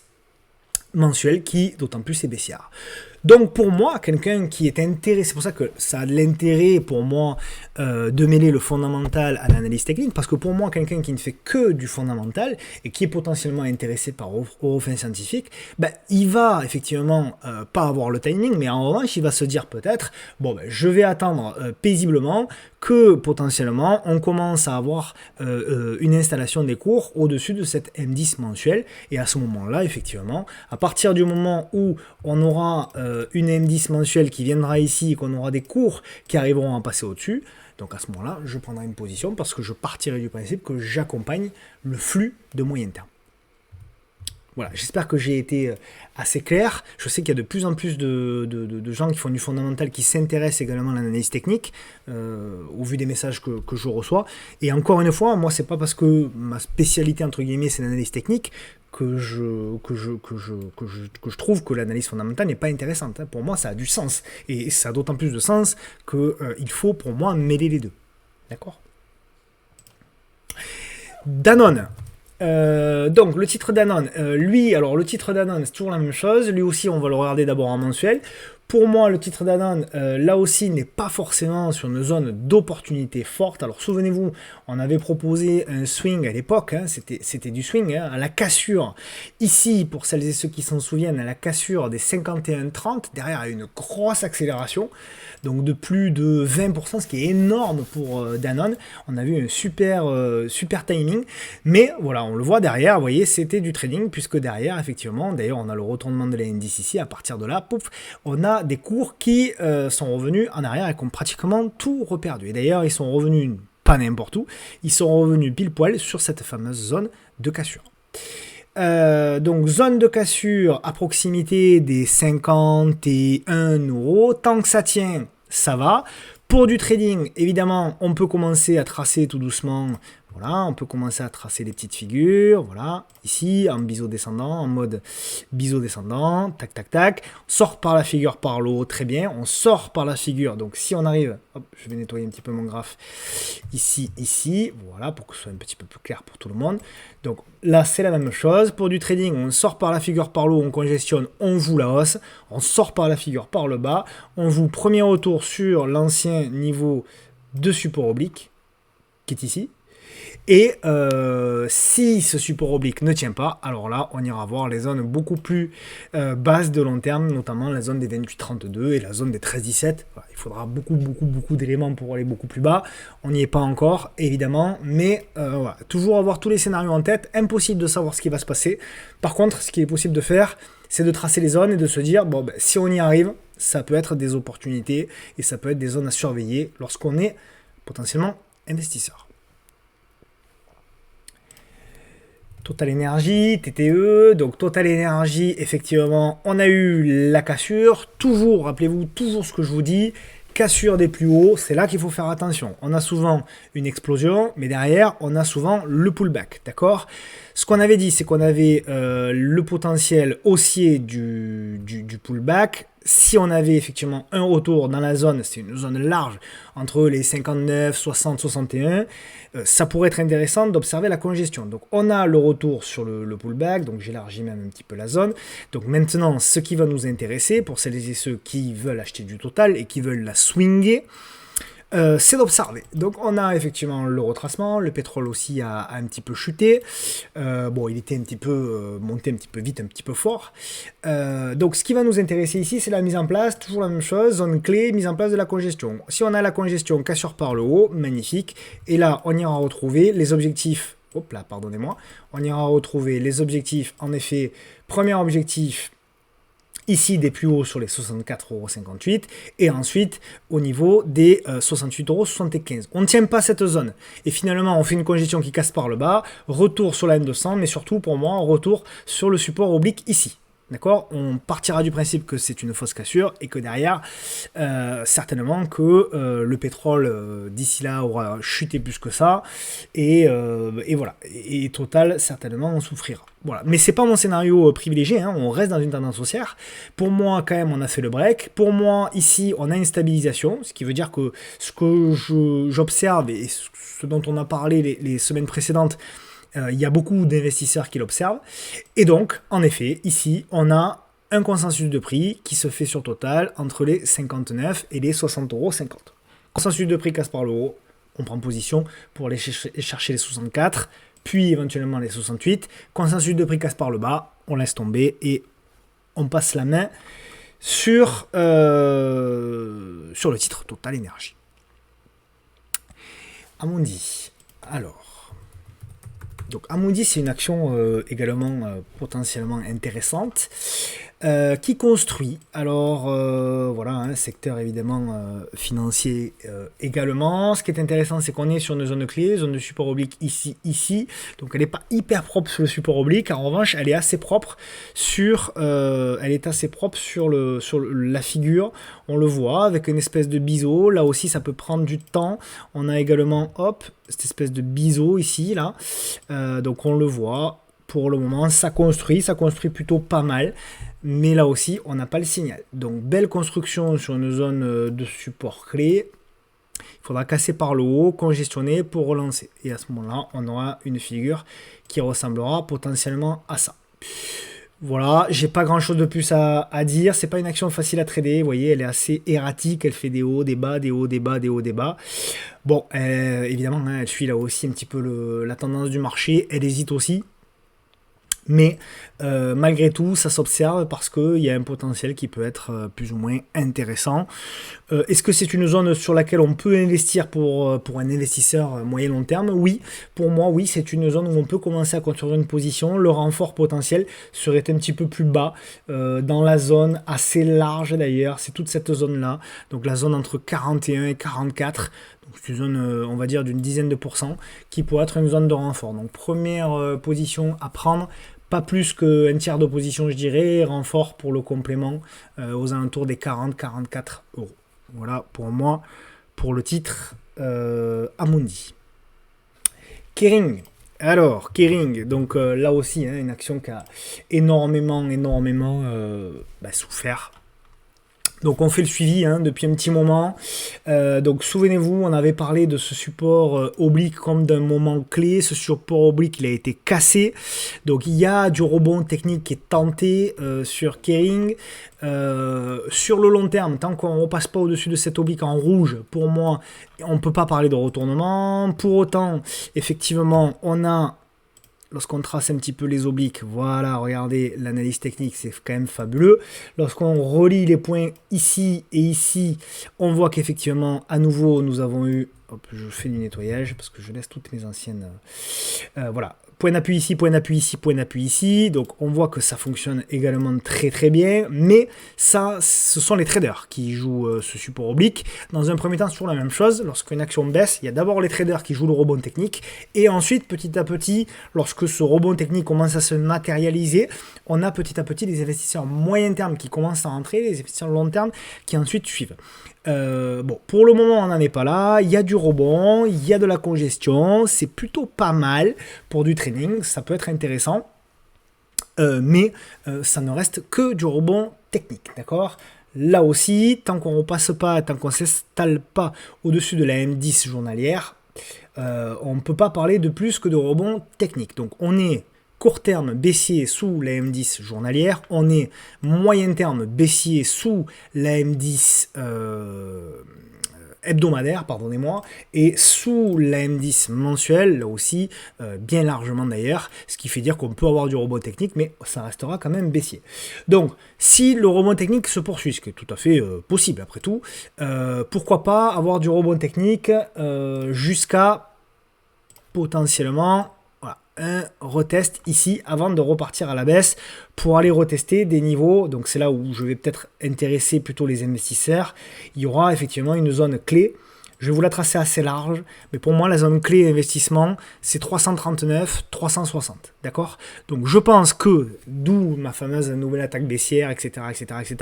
mensuelle qui, d'autant plus, est baissière. Donc pour moi, quelqu'un qui est intéressé, c'est pour ça que ça a de l'intérêt pour moi de mêler le fondamental à l'analyse technique, parce que pour moi, quelqu'un qui ne fait que du fondamental et qui est potentiellement intéressé par Eurofin Scientifique, ben, il va effectivement pas avoir le timing, mais en revanche, il va se dire peut-être, bon, ben, je vais attendre paisiblement que potentiellement on commence à avoir une installation des cours au-dessus de cette M10 mensuelle, et à ce moment-là, effectivement, à partir du moment où on aura une M10 mensuelle qui viendra ici et qu'on aura des cours qui arriveront à passer au-dessus, donc à ce moment-là, je prendrai une position parce que je partirai du principe que j'accompagne le flux de moyen terme. Voilà, j'espère que j'ai été assez clair. Je sais qu'il y a de plus en plus de gens qui font du fondamental, qui s'intéressent également à l'analyse technique, au vu des messages que je reçois. Et encore une fois, moi, c'est pas parce que ma spécialité, entre guillemets, c'est l'analyse technique, que je trouve que l'analyse fondamentale n'est pas intéressante. Pour moi, ça a du sens. Et ça a d'autant plus de sens qu'il faut, pour moi, mêler les deux. D'accord ? Danone. Donc le titre Danone, alors le titre Danone c'est toujours la même chose, lui aussi on va le regarder d'abord en mensuel. Pour moi, le titre Danone, là aussi, n'est pas forcément sur une zone d'opportunité forte. Alors, souvenez-vous, on avait proposé un swing à l'époque, hein, c'était du swing, hein, à la cassure. Ici, pour celles et ceux qui s'en souviennent, à la cassure des 51,30, derrière, il y a une grosse accélération, donc de plus de 20%, ce qui est énorme pour Danone. On a vu un super timing, mais voilà, on le voit derrière, vous voyez, c'était du trading, puisque derrière, effectivement, d'ailleurs, on a le retournement de la indice ici, à partir de là, pouf, on a des cours qui sont revenus en arrière et qui ont pratiquement tout reperdu. Et d'ailleurs, ils sont revenus pas n'importe où, ils sont revenus pile poil sur cette fameuse zone de cassure. Donc zone de cassure à proximité des 51 €. Tant que ça tient, ça va. Pour du trading, évidemment, on peut commencer à tracer tout doucement. Voilà, on peut commencer à tracer des petites figures, voilà, ici, en biseau descendant, en mode biseau descendant, tac, tac, tac. On sort par la figure par le haut, très bien, on sort par la figure. Donc si on arrive, hop, je vais nettoyer un petit peu mon graphe, ici, voilà, pour que ce soit un petit peu plus clair pour tout le monde. Donc là, c'est la même chose. Pour du trading, on sort par la figure par le haut, on congestionne, on joue la hausse. On sort par la figure par le bas, on joue premier retour sur l'ancien niveau de support oblique, qui est ici. Et si ce support oblique ne tient pas, alors là, on ira voir les zones beaucoup plus basses de long terme, notamment la zone des 28,32 et la zone des 13,17. Voilà, il faudra beaucoup d'éléments pour aller beaucoup plus bas. On n'y est pas encore, évidemment, mais voilà, toujours avoir tous les scénarios en tête. Impossible de savoir ce qui va se passer. Par contre, ce qui est possible de faire, c'est de tracer les zones et de se dire, bon, ben, si on y arrive, ça peut être des opportunités et ça peut être des zones à surveiller lorsqu'on est potentiellement investisseur. Total Energy, TTE, donc Total Energy, effectivement, on a eu la cassure, toujours, rappelez-vous, toujours ce que je vous dis, cassure des plus hauts, c'est là qu'il faut faire attention. On a souvent une explosion, mais derrière, on a souvent le pullback, d'accord? Ce qu'on avait dit, c'est qu'on avait le potentiel haussier du pullback. Si on avait effectivement un retour dans la zone, c'est une zone large, entre les 59, 60, 61, ça pourrait être intéressant d'observer la congestion. Donc on a le retour sur le pullback, donc j'élargis même un petit peu la zone. Donc maintenant, ce qui va nous intéresser, pour celles et ceux qui veulent acheter du total et qui veulent la swinger, c'est d'observer. Donc on a effectivement le retracement, le pétrole aussi a un petit peu chuté. Bon, il était un petit peu monté un petit peu vite, un petit peu fort. Donc ce qui va nous intéresser ici, c'est la mise en place, toujours la même chose, zone clé, mise en place de la congestion. Si on a la congestion, cassure par le haut, magnifique. Et là, on ira retrouver les objectifs. Hop là, pardonnez-moi. On ira retrouver les objectifs, en effet, premier objectif, ici des plus hauts sur les 64,58 € et ensuite au niveau des 68,75 €. On ne tient pas cette zone et finalement on fait une congestion qui casse par le bas, retour sur la M200 mais surtout pour moi retour sur le support oblique ici. D'accord? On partira du principe que c'est une fausse cassure et que derrière, certainement que le pétrole d'ici là aura chuté plus que ça et voilà. Et Total certainement en souffrira. Voilà. Mais c'est pas mon scénario privilégié, hein. On reste dans une tendance haussière. Pour moi, quand même, on a fait le break. Pour moi, ici, on a une stabilisation, ce qui veut dire que ce que j'observe et ce dont on a parlé les semaines précédentes, il y a beaucoup d'investisseurs qui l'observent. Et donc, en effet, ici, on a un consensus de prix qui se fait sur Total entre les 59 et les 60,50 €. Consensus de prix casse par le haut, on prend position pour aller chercher les 64, puis éventuellement les 68. Consensus de prix casse par le bas, on laisse tomber et on passe la main sur le titre Total Energy. Amundi. Alors, donc Amundi, c'est une action également potentiellement intéressante qui construit. Alors voilà, un secteur évidemment financier également. Ce qui est intéressant, c'est qu'on est sur une zone clé, zone de support oblique ici. Donc elle n'est pas hyper propre sur le support oblique. En revanche, elle est assez propre sur, la figure. On le voit avec une espèce de biseau. Là aussi, ça peut prendre du temps. On a également, hop, cette espèce de biseau ici, là. Donc on le voit. Pour le moment, ça construit plutôt pas mal. Mais là aussi, on n'a pas le signal. Donc, belle construction sur une zone de support clé. Il faudra casser par le haut, congestionner pour relancer. Et à ce moment-là, on aura une figure qui ressemblera potentiellement à ça. Voilà, j'ai pas grand-chose de plus à dire. C'est pas une action facile à trader. Vous voyez, elle est assez erratique. Elle fait des hauts, des bas, des hauts, des bas, des hauts, des bas. Bon, évidemment, hein, elle suit là aussi un petit peu la tendance du marché. Elle hésite aussi. Mais malgré tout, ça s'observe parce qu'il y a un potentiel qui peut être plus ou moins intéressant. Est-ce que c'est une zone sur laquelle on peut investir pour un investisseur moyen-long terme? Oui, pour moi, oui, c'est une zone où on peut commencer à construire une position. Le renfort potentiel serait un petit peu plus bas dans la zone assez large d'ailleurs. C'est toute cette zone-là, donc la zone entre 41 et 44. Donc c'est une zone, on va dire, d'une dizaine de pourcents qui pourrait être une zone de renfort. Donc première position à prendre. Pas plus qu'un tiers d'opposition, je dirais. Renfort pour le complément aux alentours des 40-44 €. Voilà pour moi, pour le titre Amundi. Kering. Alors, Kering, donc là aussi, hein, une action qui a énormément souffert. Donc on fait le suivi depuis un petit moment. Donc souvenez-vous, on avait parlé de ce support oblique comme d'un moment clé. Ce support oblique, il a été cassé. Donc il y a du rebond technique qui est tenté sur Kering. Sur le long terme, tant qu'on ne repasse pas au-dessus de cette oblique en rouge, pour moi, on ne peut pas parler de retournement. Pour autant, effectivement, on a... Lorsqu'on trace un petit peu les obliques, voilà, regardez, l'analyse technique, c'est quand même fabuleux. Lorsqu'on relie les points ici et ici, on voit qu'effectivement, à nouveau, nous avons eu, hop, je fais du nettoyage parce que je laisse toutes mes anciennes... voilà, point d'appui ici, point d'appui ici, point d'appui ici. Donc on voit que ça fonctionne également très très bien. Mais ça, ce sont les traders qui jouent ce support oblique. Dans un premier temps, c'est toujours la même chose. Lorsqu'une action baisse, il y a d'abord les traders qui jouent le rebond technique. Et ensuite, petit à petit, lorsque ce rebond technique commence à se matérialiser, on a petit à petit des investisseurs moyen terme qui commencent à entrer, les investisseurs long terme qui ensuite suivent. Bon, pour le moment, on n'en est pas là. Il y a du rebond, il y a de la congestion. C'est plutôt pas mal pour du trading. Ça peut être intéressant. Mais ça ne reste que du rebond technique. D'accord ? Là aussi, tant qu'on ne repasse pas, tant qu'on ne s'installe pas au-dessus de la M10 journalière, on ne peut pas parler de plus que de rebond technique. Donc, on est court terme baissier sous la M10 journalière, on est moyen terme baissier sous la M10 hebdomadaire, pardonnez-moi, et sous la M10 mensuelle, là aussi, bien largement d'ailleurs, ce qui fait dire qu'on peut avoir du rebond technique, mais ça restera quand même baissier. Donc, si le rebond technique se poursuit, ce qui est tout à fait possible après tout, pourquoi pas avoir du rebond technique jusqu'à potentiellement un retest ici avant de repartir à la baisse pour aller retester des niveaux. Donc c'est là où je vais peut-être intéresser plutôt les investisseurs. Il y aura effectivement une zone clé. Je vais vous la tracer assez large, mais pour moi la zone clé d'investissement c'est 339, 360, d'accord? Donc je pense que, d'où ma fameuse nouvelle attaque baissière, etc., etc., etc.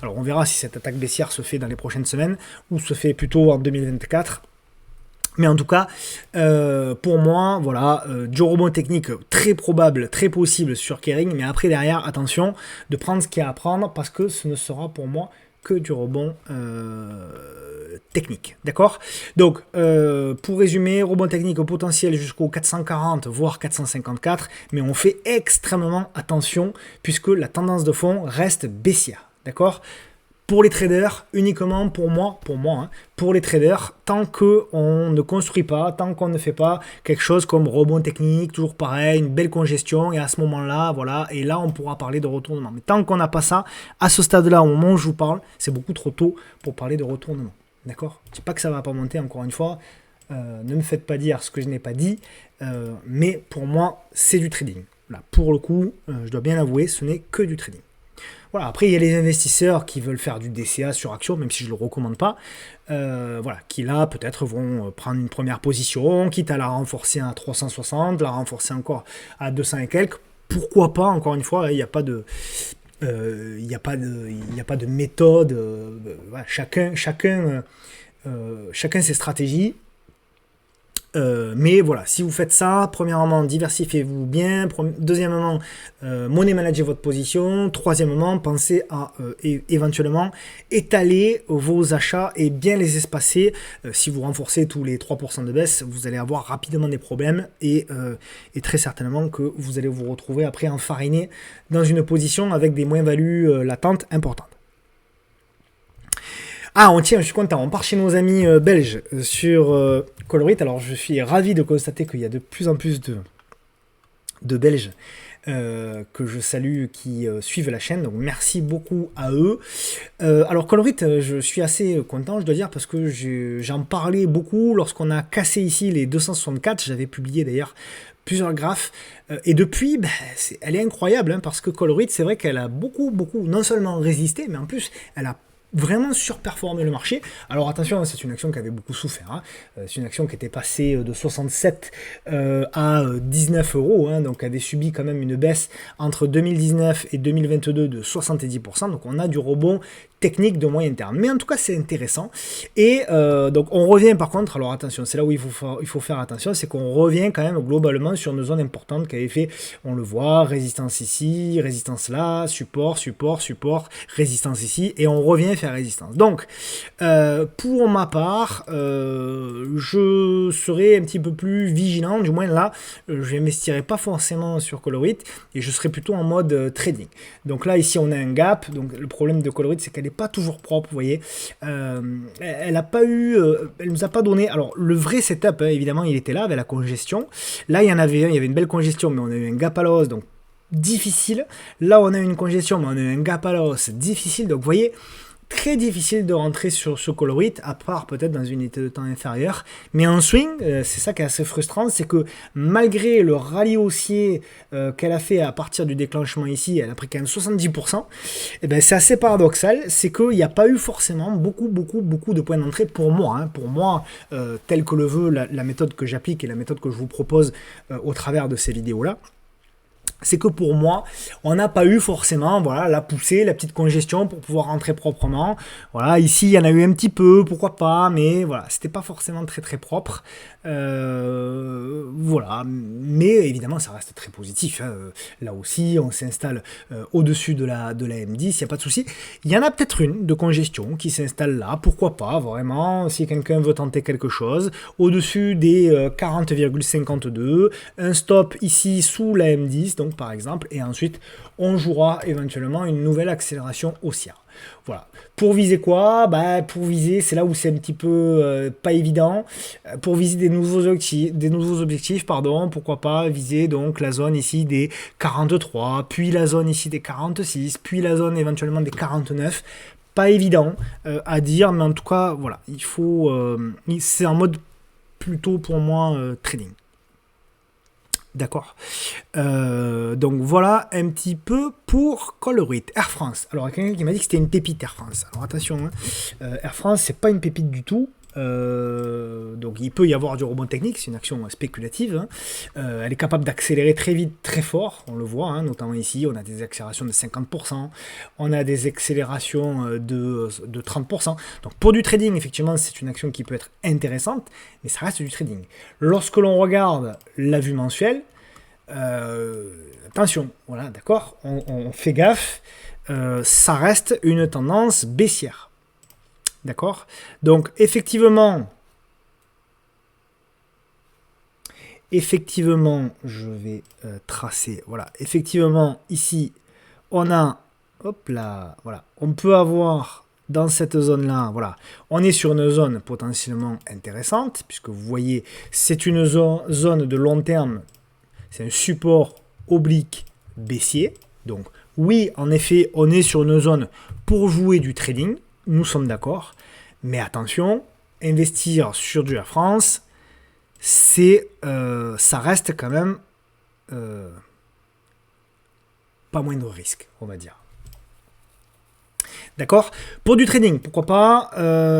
Alors on verra si cette attaque baissière se fait dans les prochaines semaines ou se fait plutôt en 2024. Mais en tout cas, pour moi, voilà, du rebond technique très probable, très possible sur Kering. Mais après, derrière, attention de prendre ce qu'il y a à prendre parce que ce ne sera pour moi que du rebond technique. D'accord? Donc, pour résumer, rebond technique au potentiel jusqu'au 440, voire 454. Mais on fait extrêmement attention puisque la tendance de fond reste baissière. D'accord? Pour les traders, uniquement pour moi, hein, pour les traders, tant qu'on ne construit pas, tant qu'on ne fait pas quelque chose comme rebond technique, toujours pareil, une belle congestion, et à ce moment-là, voilà, et là on pourra parler de retournement. Mais tant qu'on n'a pas ça, à ce stade-là, au moment où je vous parle, c'est beaucoup trop tôt pour parler de retournement. D'accord ? Je ne dis pas que ça ne va pas monter, encore une fois, ne me faites pas dire ce que je n'ai pas dit, mais pour moi, c'est du trading. Là, pour le coup, je dois bien l'avouer, ce n'est que du trading. Voilà, après, il y a les investisseurs qui veulent faire du DCA sur action, même si je ne le recommande pas. Voilà, qui là, peut-être vont prendre une première position, quitte à la renforcer à 360, la renforcer encore à 200 et quelques. Pourquoi pas, encore une fois, il n'y a pas de... il n'y a pas de méthode. Voilà, chacun ses stratégies. Mais voilà, si vous faites ça, premièrement, diversifiez-vous bien. Deuxièmement, money managez votre position. Troisièmement, pensez à éventuellement étaler vos achats et bien les espacer. Si vous renforcez tous les 3% de baisse, vous allez avoir rapidement des problèmes et très certainement que vous allez vous retrouver après enfariné dans une position avec des moins-values latentes importantes. Ah, je suis content, on part chez nos amis belges sur Colorit. Alors, je suis ravi de constater qu'il y a de plus en plus de Belges que je salue qui suivent la chaîne. Donc, merci beaucoup à eux. Alors, Colorit, je suis assez content, je dois dire, parce que j'en parlais beaucoup lorsqu'on a cassé ici les 264. J'avais publié d'ailleurs plusieurs graphes. Et depuis, elle est incroyable, hein, parce que Colorit, c'est vrai qu'elle a beaucoup, non seulement résisté, mais en plus, elle a vraiment surperformé le marché. Alors attention, c'est une action qui avait beaucoup souffert. Hein. C'est une action qui était passée de 67 à 19 euros. Hein. Donc avait subi quand même une baisse entre 2019 et 2022 de 70%. Donc on a du rebond technique de moyen terme. Mais en tout cas, c'est intéressant. Et donc on revient par contre, alors attention, c'est là où il faut faire attention, c'est qu'on revient quand même globalement sur une zone importante qui avait fait, on le voit, résistance ici, résistance là, support, résistance ici, et on revient faire résistance. Donc, pour ma part, je serai un petit peu plus vigilant, du moins là, je n'investirai pas forcément sur Colorit, et je serai plutôt en mode trading. Donc là, ici, on a un gap, donc le problème de Colorit, c'est qu'elle n'est pas toujours propre, vous voyez. Elle a pas eu, elle nous a pas donné, alors le vrai setup, hein, évidemment, il était là, avec la congestion. Là, il y avait une belle congestion, mais on a eu un gap à la hausse, donc, difficile. Là, on a eu une congestion, mais on a eu un gap à la hausse difficile. Donc, vous voyez, très difficile de rentrer sur ce call rate, à part peut-être dans une unité de temps inférieure. Mais en swing, c'est ça qui est assez frustrant, c'est que malgré le rallye haussier qu'elle a fait à partir du déclenchement ici, elle a pris quand même 70%, et ben c'est assez paradoxal, c'est qu'il n'y a pas eu forcément beaucoup de points d'entrée pour moi. Hein. Pour moi, tel que le veut la méthode que j'applique et la méthode que je vous propose au travers de ces vidéos-là, c'est que pour moi, on n'a pas eu forcément voilà, la poussée, la petite congestion pour pouvoir rentrer proprement. Voilà, ici, il y en a eu un petit peu, pourquoi pas, mais voilà, c'était pas forcément très propre. Voilà, mais évidemment, ça reste très positif. Hein. Là aussi, on s'installe au-dessus de la M10, il n'y a pas de souci. Il y en a peut-être une de congestion qui s'installe là, pourquoi pas, vraiment, si quelqu'un veut tenter quelque chose. Au-dessus des 40,52, un stop ici sous la M10, donc par exemple, et ensuite on jouera éventuellement une nouvelle accélération haussière. Voilà. Pour viser quoi? Bah, pour viser, c'est là où c'est un petit peu pas évident. Pour viser des nouveaux objectifs, pardon, pourquoi pas viser donc la zone ici des 43, puis la zone ici des 46, puis la zone éventuellement des 49. Pas évident à dire, mais en tout cas, voilà, il faut. C'est en mode plutôt pour moi trading. D'accord. Donc voilà un petit peu pour call rate. Air France. Alors il y a quelqu'un qui m'a dit que c'était une pépite Air France. Alors attention, hein. Air France c'est pas une pépite du tout. Donc il peut y avoir du rebond technique, c'est une action spéculative. Hein. Elle est capable d'accélérer très vite, très fort, on le voit, hein, notamment ici, on a des accélérations de 50%, on a des accélérations de 30%. Donc pour du trading, effectivement, c'est une action qui peut être intéressante, mais ça reste du trading. Lorsque l'on regarde la vue mensuelle, attention, voilà, d'accord, on fait gaffe, ça reste une tendance baissière. D'accord? Donc, effectivement, je vais tracer. Voilà, effectivement, ici, on a, hop là, voilà, on peut avoir dans cette zone-là, voilà, on est sur une zone potentiellement intéressante, puisque vous voyez, c'est une zone de long terme, c'est un support oblique baissier. Donc, oui, en effet, on est sur une zone pour jouer du trading. Nous sommes d'accord, mais attention, investir sur du Air France, ça reste quand même pas moindre risque, on va dire. D'accord? Pour du trading, pourquoi pas?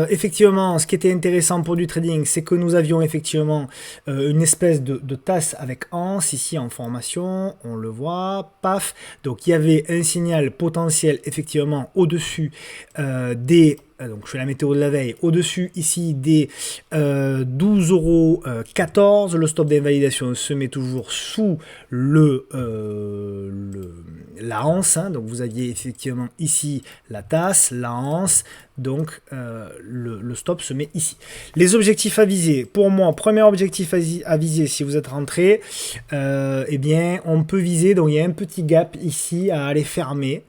Effectivement, ce qui était intéressant pour du trading, c'est que nous avions effectivement une espèce de tasse avec anse ici en formation, on le voit, paf. Donc il y avait un signal potentiel effectivement au-dessus des... Donc je fais la météo de la veille, au-dessus ici des 12,14 €, le stop d'invalidation se met toujours sous la anse, hein. Donc vous aviez effectivement ici la tasse, la anse, donc le stop se met ici. Les objectifs à viser, pour moi, premier objectif à viser si vous êtes rentré, eh bien on peut viser, donc il y a un petit gap ici à aller fermer,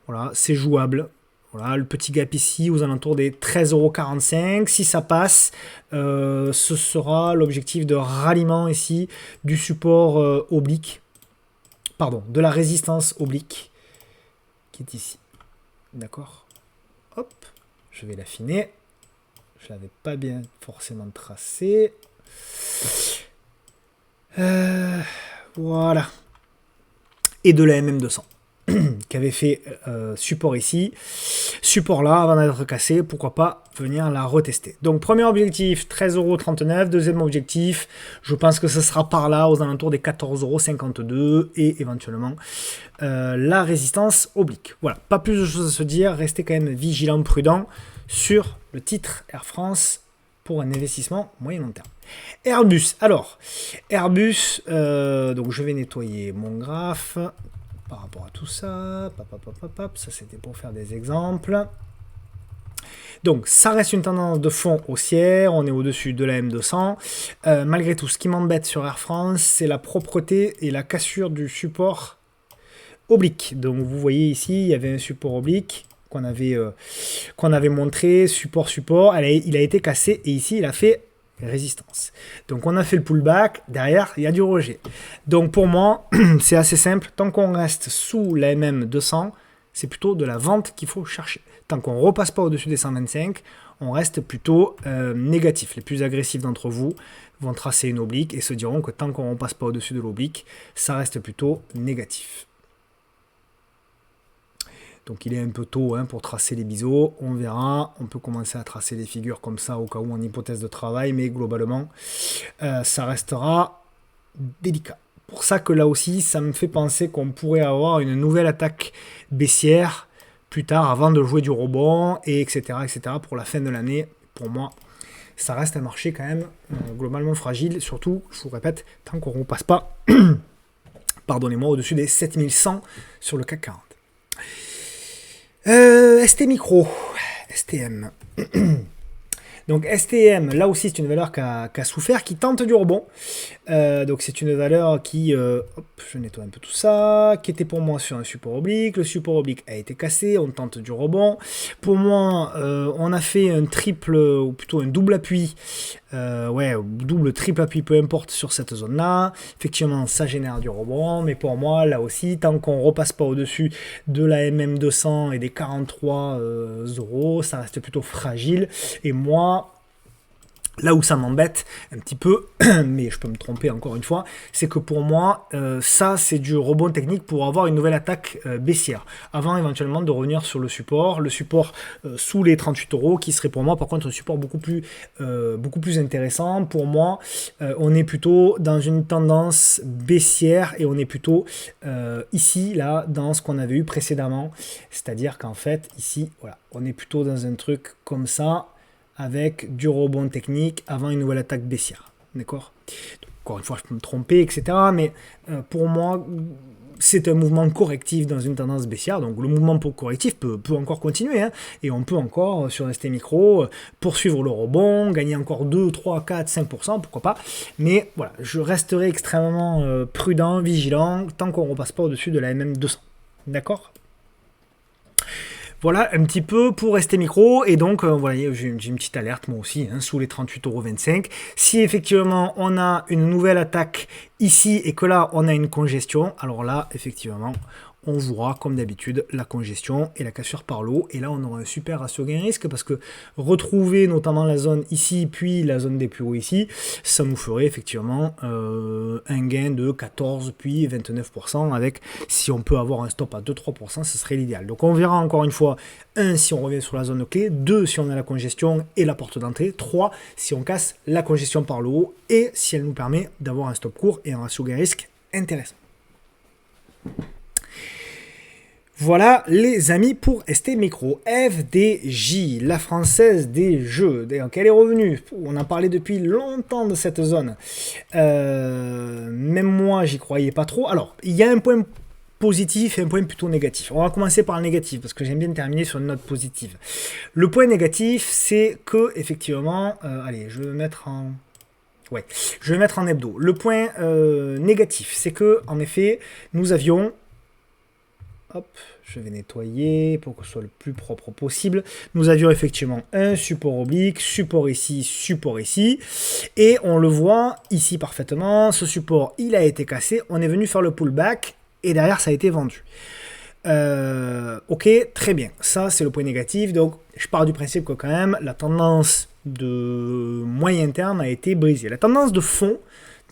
voilà, c'est jouable. Voilà, le petit gap ici aux alentours des 13,45 €. Si ça passe, ce sera l'objectif de ralliement ici du support oblique. Pardon, de la résistance oblique qui est ici. D'accord? Hop, je vais l'affiner. Je ne l'avais pas bien forcément tracé. Voilà. Et de la MM200. Qui avait fait support ici, support là, avant d'être cassé, pourquoi pas venir la retester. Donc premier objectif, 13,39 €, deuxième objectif, je pense que ce sera par là, aux alentours des 14,52 € et éventuellement la résistance oblique. Voilà, pas plus de choses à se dire, restez quand même vigilant, prudent sur le titre Air France pour un investissement moyen long terme. Airbus, alors, Airbus, donc je vais nettoyer mon graphe, par rapport à tout ça, ça c'était pour faire des exemples. Donc ça reste une tendance de fond haussière, on est au-dessus de la M200. Malgré tout, ce qui m'embête sur Air France, c'est la propreté et la cassure du support oblique. Donc vous voyez ici, il y avait un support oblique qu'on avait montré, support, il a été cassé et ici il a fait résistance. Donc on a fait le pullback, derrière il y a du rejet. Donc pour moi, c'est assez simple, tant qu'on reste sous la MM200, c'est plutôt de la vente qu'il faut chercher. Tant qu'on ne repasse pas au-dessus des 125, on reste plutôt négatif. Les plus agressifs d'entre vous vont tracer une oblique et se diront que tant qu'on ne passe pas au-dessus de l'oblique, ça reste plutôt négatif. Donc il est un peu tôt pour tracer les biseaux, on verra, on peut commencer à tracer des figures comme ça au cas où en hypothèse de travail, mais globalement ça restera délicat. Pour ça que là aussi, ça me fait penser qu'on pourrait avoir une nouvelle attaque baissière plus tard avant de jouer du rebond, et etc. pour la fin de l'année. Pour moi, ça reste un marché quand même globalement fragile, surtout, je vous répète, tant qu'on ne repasse pas, pardonnez-moi, au-dessus des 7100 sur le CAC 40. ST Micro, STM. Donc STM, là aussi c'est une valeur qui a souffert, qui tente du rebond. Donc c'est une valeur qui, hop, je nettoie un peu tout ça, qui était pour moi sur un support oblique. Le support oblique a été cassé, on tente du rebond. Pour moi, on a fait un triple, ou plutôt un double appui, double, triple appui, peu importe, sur cette zone-là. Effectivement, ça génère du rebond, mais pour moi, là aussi, tant qu'on ne repasse pas au-dessus de la MM200 et des 43 euros, ça reste plutôt fragile. Et moi, là où ça m'embête un petit peu, mais je peux me tromper encore une fois, c'est que pour moi, ça c'est du rebond technique pour avoir une nouvelle attaque baissière, avant éventuellement de revenir sur le support sous les 38 euros, qui serait pour moi par contre un support beaucoup plus intéressant. Pour moi, on est plutôt dans une tendance baissière et on est plutôt ici, là, dans ce qu'on avait eu précédemment, c'est-à-dire qu'en fait, ici, voilà, on est plutôt dans un truc comme ça, avec du rebond technique avant une nouvelle attaque baissière. D'accord ? Encore une fois, je peux me tromper, etc. Mais pour moi, c'est un mouvement correctif dans une tendance baissière. Donc le mouvement correctif peut encore continuer. Et on peut encore, sur ST Micro, poursuivre le rebond, gagner encore 2, 3, 4, 5%, pourquoi pas. Mais voilà, je resterai extrêmement prudent, vigilant, tant qu'on ne repasse pas au-dessus de la MM200. D'accord ? Voilà un petit peu pour ST Micro, et donc vous voyez, j'ai une petite alerte moi aussi, sous les 38,25 €. Si effectivement on a une nouvelle attaque ici et que là on a une congestion, alors là effectivement on jouera comme d'habitude la congestion et la cassure par l'eau, et là on aura un super ratio gain-risque, parce que retrouver notamment la zone ici puis la zone des plus hauts ici, ça nous ferait effectivement un gain de 14 puis 29%, avec, si on peut avoir un stop à 2-3%, ce serait l'idéal. Donc on verra encore une fois, 1 si on revient sur la zone clé, 2 si on a la congestion et la porte d'entrée, 3 si on casse la congestion par le haut et si elle nous permet d'avoir un stop court et un ratio gain-risque intéressant. Voilà les amis pour ST Micro. FDJ, la française des jeux. Donc elle est revenue. On en parlait depuis longtemps de cette zone. Même moi, j'y croyais pas trop. Alors, il y a un point positif et un point plutôt négatif. On va commencer par le négatif, parce que j'aime bien terminer sur une note positive. Le point négatif, c'est que, effectivement, allez, je vais mettre en... Ouais, je vais mettre en hebdo. Le point négatif, c'est que, en effet, nous avions... Hop, je vais nettoyer pour que ce soit le plus propre possible. Nous avions effectivement un support oblique, support ici, et on le voit ici parfaitement. Ce support, il a été cassé, on est venu faire le pullback, et derrière ça a été vendu. Ok, très bien, ça c'est le point négatif. Donc je pars du principe que quand même la tendance de moyen terme a été brisée. La tendance de fond,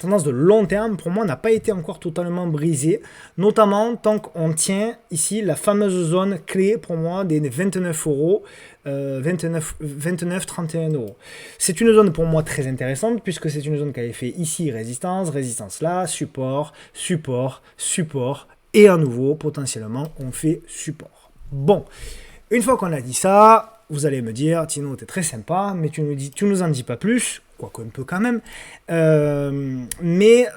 tendance de long terme, pour moi, n'a pas été encore totalement brisée, notamment tant qu'on tient ici la fameuse zone clé pour moi des 29 euros, 29-31 euros. C'est une zone pour moi très intéressante, puisque c'est une zone qui avait fait ici résistance, résistance là, support, support, support, et à nouveau, potentiellement, on fait support. Bon, une fois qu'on a dit ça, vous allez me dire, Tino, t'es très sympa, mais tu nous en dis pas plus, quoique un peu quand même, mais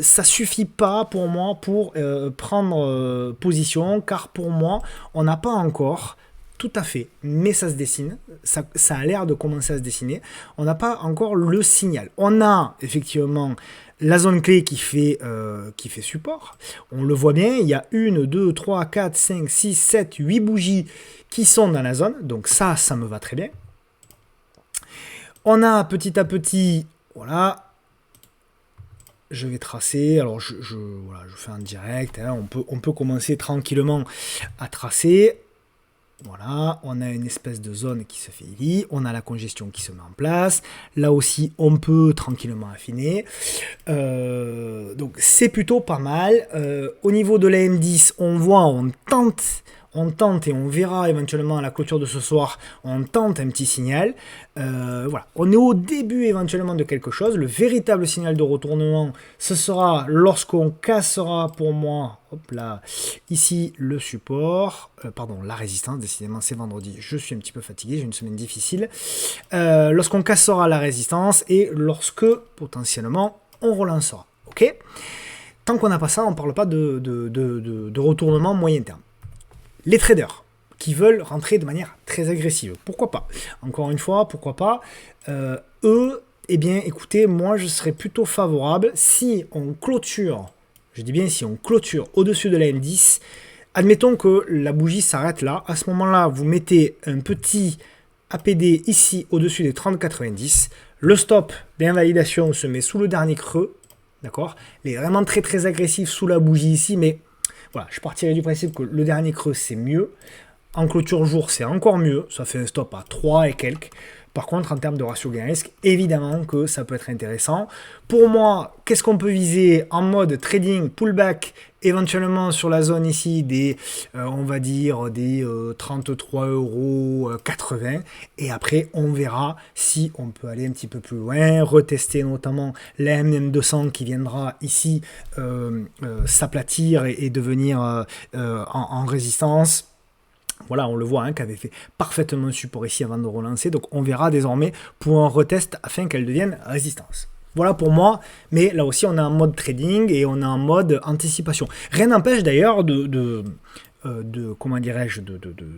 ça suffit pas pour moi pour prendre position, car pour moi, on n'a pas encore tout à fait, mais ça se dessine, ça a l'air de commencer à se dessiner, on n'a pas encore le signal. On a effectivement la zone clé qui fait support, on le voit bien, il y a 1, 2, 3, 4, 5, 6, 7, 8 bougies qui sont dans la zone, donc ça me va très bien. On a petit à petit, voilà, je vais tracer. Alors, voilà, je fais en direct. Hein, on peut commencer tranquillement à tracer. Voilà, on a une espèce de zone qui se fait ici, on a la congestion qui se met en place. Là aussi, on peut tranquillement affiner. Donc, c'est plutôt pas mal. Au niveau de la M10, on voit, on tente et on verra éventuellement à la clôture de ce soir, on tente un petit signal. Voilà, on est au début éventuellement de quelque chose. Le véritable signal de retournement, ce sera lorsqu'on cassera pour moi, hop là, ici le support, pardon, la résistance, décidément c'est vendredi, je suis un petit peu fatigué, j'ai une semaine difficile. Lorsqu'on cassera la résistance et lorsque potentiellement on relancera. Ok ? Tant qu'on n'a pas ça, on ne parle pas de retournement moyen terme. Les traders qui veulent rentrer de manière très agressive, pourquoi pas ? Encore une fois, pourquoi pas ? Eux, eh bien, écoutez, moi, je serais plutôt favorable si on clôture, je dis bien si on clôture au-dessus de la M10, admettons que la bougie s'arrête là, à ce moment-là, vous mettez un petit APD ici au-dessus des 30,90, le stop d'invalidation se met sous le dernier creux, d'accord ? Il est vraiment très très agressif sous la bougie ici, mais voilà, je partirai du principe que le dernier creux, c'est mieux. En clôture jour, c'est encore mieux. Ça fait un stop à 3 et quelques. Par contre, en termes de ratio gain-risque, évidemment que ça peut être intéressant. Pour moi, qu'est-ce qu'on peut viser en mode trading, pullback, éventuellement sur la zone ici des, on va dire, des 33,80 €. Et après, on verra si on peut aller un petit peu plus loin, retester notamment la MM200 qui viendra ici s'aplatir et devenir en résistance. Voilà, on le voit, hein, qu'avait fait parfaitement support ici avant de relancer. Donc on verra désormais pour un retest afin qu'elle devienne résistance. Voilà pour moi, mais là aussi on a un mode trading et on a un mode anticipation. Rien n'empêche d'ailleurs comment dirais-je,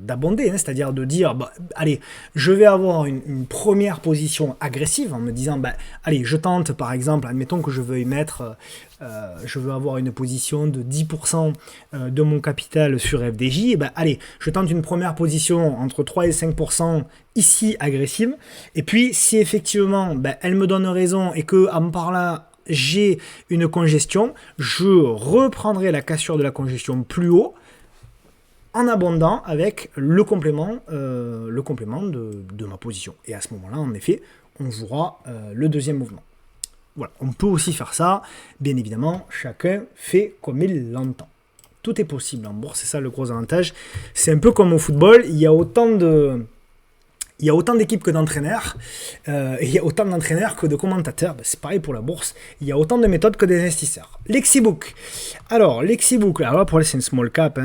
d'abonder, hein, c'est-à-dire de dire, bah, allez, je vais avoir une première position agressive en me disant, bah, allez, je tente par exemple, admettons que je veuille mettre, je veux avoir une position de 10% de mon capital sur FDJ, et bah, allez, je tente une première position entre 3 et 5% ici agressive, et puis si effectivement bah, elle me donne raison et que en parlant j'ai une congestion, je reprendrai la cassure de la congestion plus haut, en abondant avec le complément de ma position. Et à ce moment-là, en effet, on jouera le deuxième mouvement. Voilà, on peut aussi faire ça. Bien évidemment, chacun fait comme il l'entend. Tout est possible en bourse, c'est ça le gros avantage. C'est un peu comme au football, il y a autant d'équipes que d'entraîneurs, et il y a autant d'entraîneurs que de commentateurs. Ben, c'est pareil pour la bourse, il y a autant de méthodes que d'investisseurs. Lexibook. Alors, Lexibook, alors là, pour elle, c'est une small cap,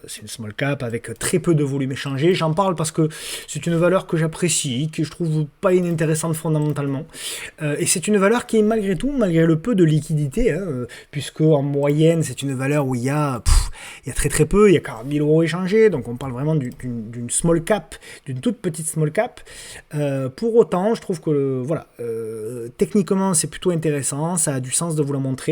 c'est une small cap avec très peu de volume échangé. J'en parle parce que c'est une valeur que j'apprécie, que je trouve pas inintéressante fondamentalement. Et c'est une valeur qui est malgré tout, malgré le peu de liquidité, puisque en moyenne, c'est une valeur où il y a très très peu, il y a 40 000 € échangés, donc on parle vraiment d'une small cap, d'une toute petite small cap. Pour autant, je trouve que techniquement c'est plutôt intéressant, ça a du sens de vous la montrer.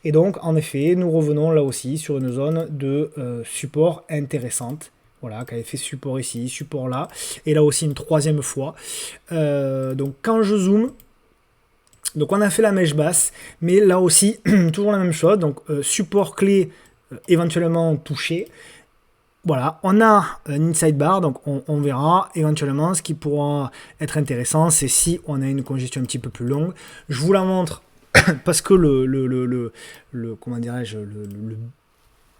Et donc en effet, nous revenons là aussi sur une zone de support intéressante. Voilà, qui avait fait support ici, support là, et là aussi une troisième fois. Donc quand je zoome, donc on a fait la mèche basse, mais là aussi toujours la même chose. Donc support clé éventuellement touché. Voilà, on a un inside bar, donc on verra éventuellement. Ce qui pourra être intéressant, c'est si on a une congestion un petit peu plus longue. Je vous la montre parce que comment dirais-je,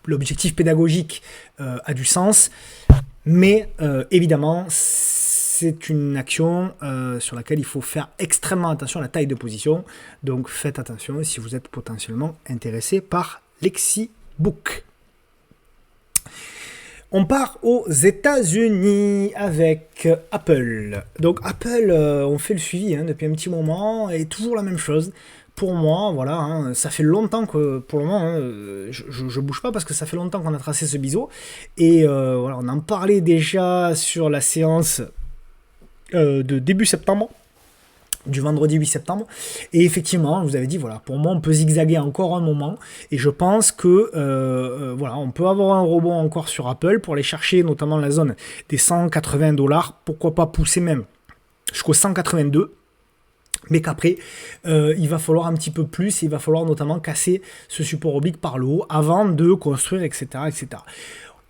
l'objectif pédagogique a du sens, mais évidemment, c'est une action sur laquelle il faut faire extrêmement attention à la taille de position. Donc faites attention si vous êtes potentiellement intéressé par Lexibook. On part aux États-Unis avec Apple. Donc Apple, on fait le suivi depuis un petit moment et toujours la même chose. Pour moi, voilà, ça fait longtemps que, pour le moment, je bouge pas parce que ça fait longtemps qu'on a tracé ce biseau. Et voilà, on en parlait déjà sur la séance de début septembre, du vendredi 8 septembre, et effectivement, je vous avais dit, voilà, pour moi, on peut zigzaguer encore un moment, et je pense que, voilà, on peut avoir un rebond encore sur Apple pour aller chercher notamment la zone des 180 $, pourquoi pas pousser même jusqu'aux 182. mais qu'après, il va falloir un petit peu plus, il va falloir notamment casser ce support oblique par le haut avant de construire, etc. etc.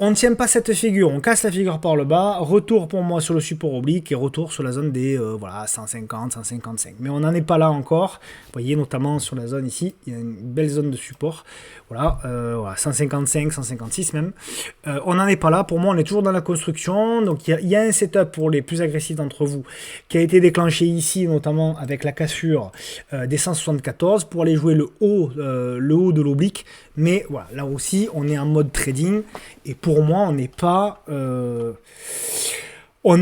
On ne tient pas cette figure, on casse la figure par le bas, retour pour moi sur le support oblique et retour sur la zone des voilà, 150, 155. Mais on n'en est pas là encore. Vous voyez notamment sur la zone ici, il y a une belle zone de support. Voilà, voilà 155, 156 même. On n'en est pas là. Pour moi, on est toujours dans la construction. Donc il y a un setup pour les plus agressifs d'entre vous qui a été déclenché ici, notamment avec la cassure des 174 pour aller jouer le haut de l'oblique. Mais voilà, là aussi, on est en mode trading. Et pour moi, on n'est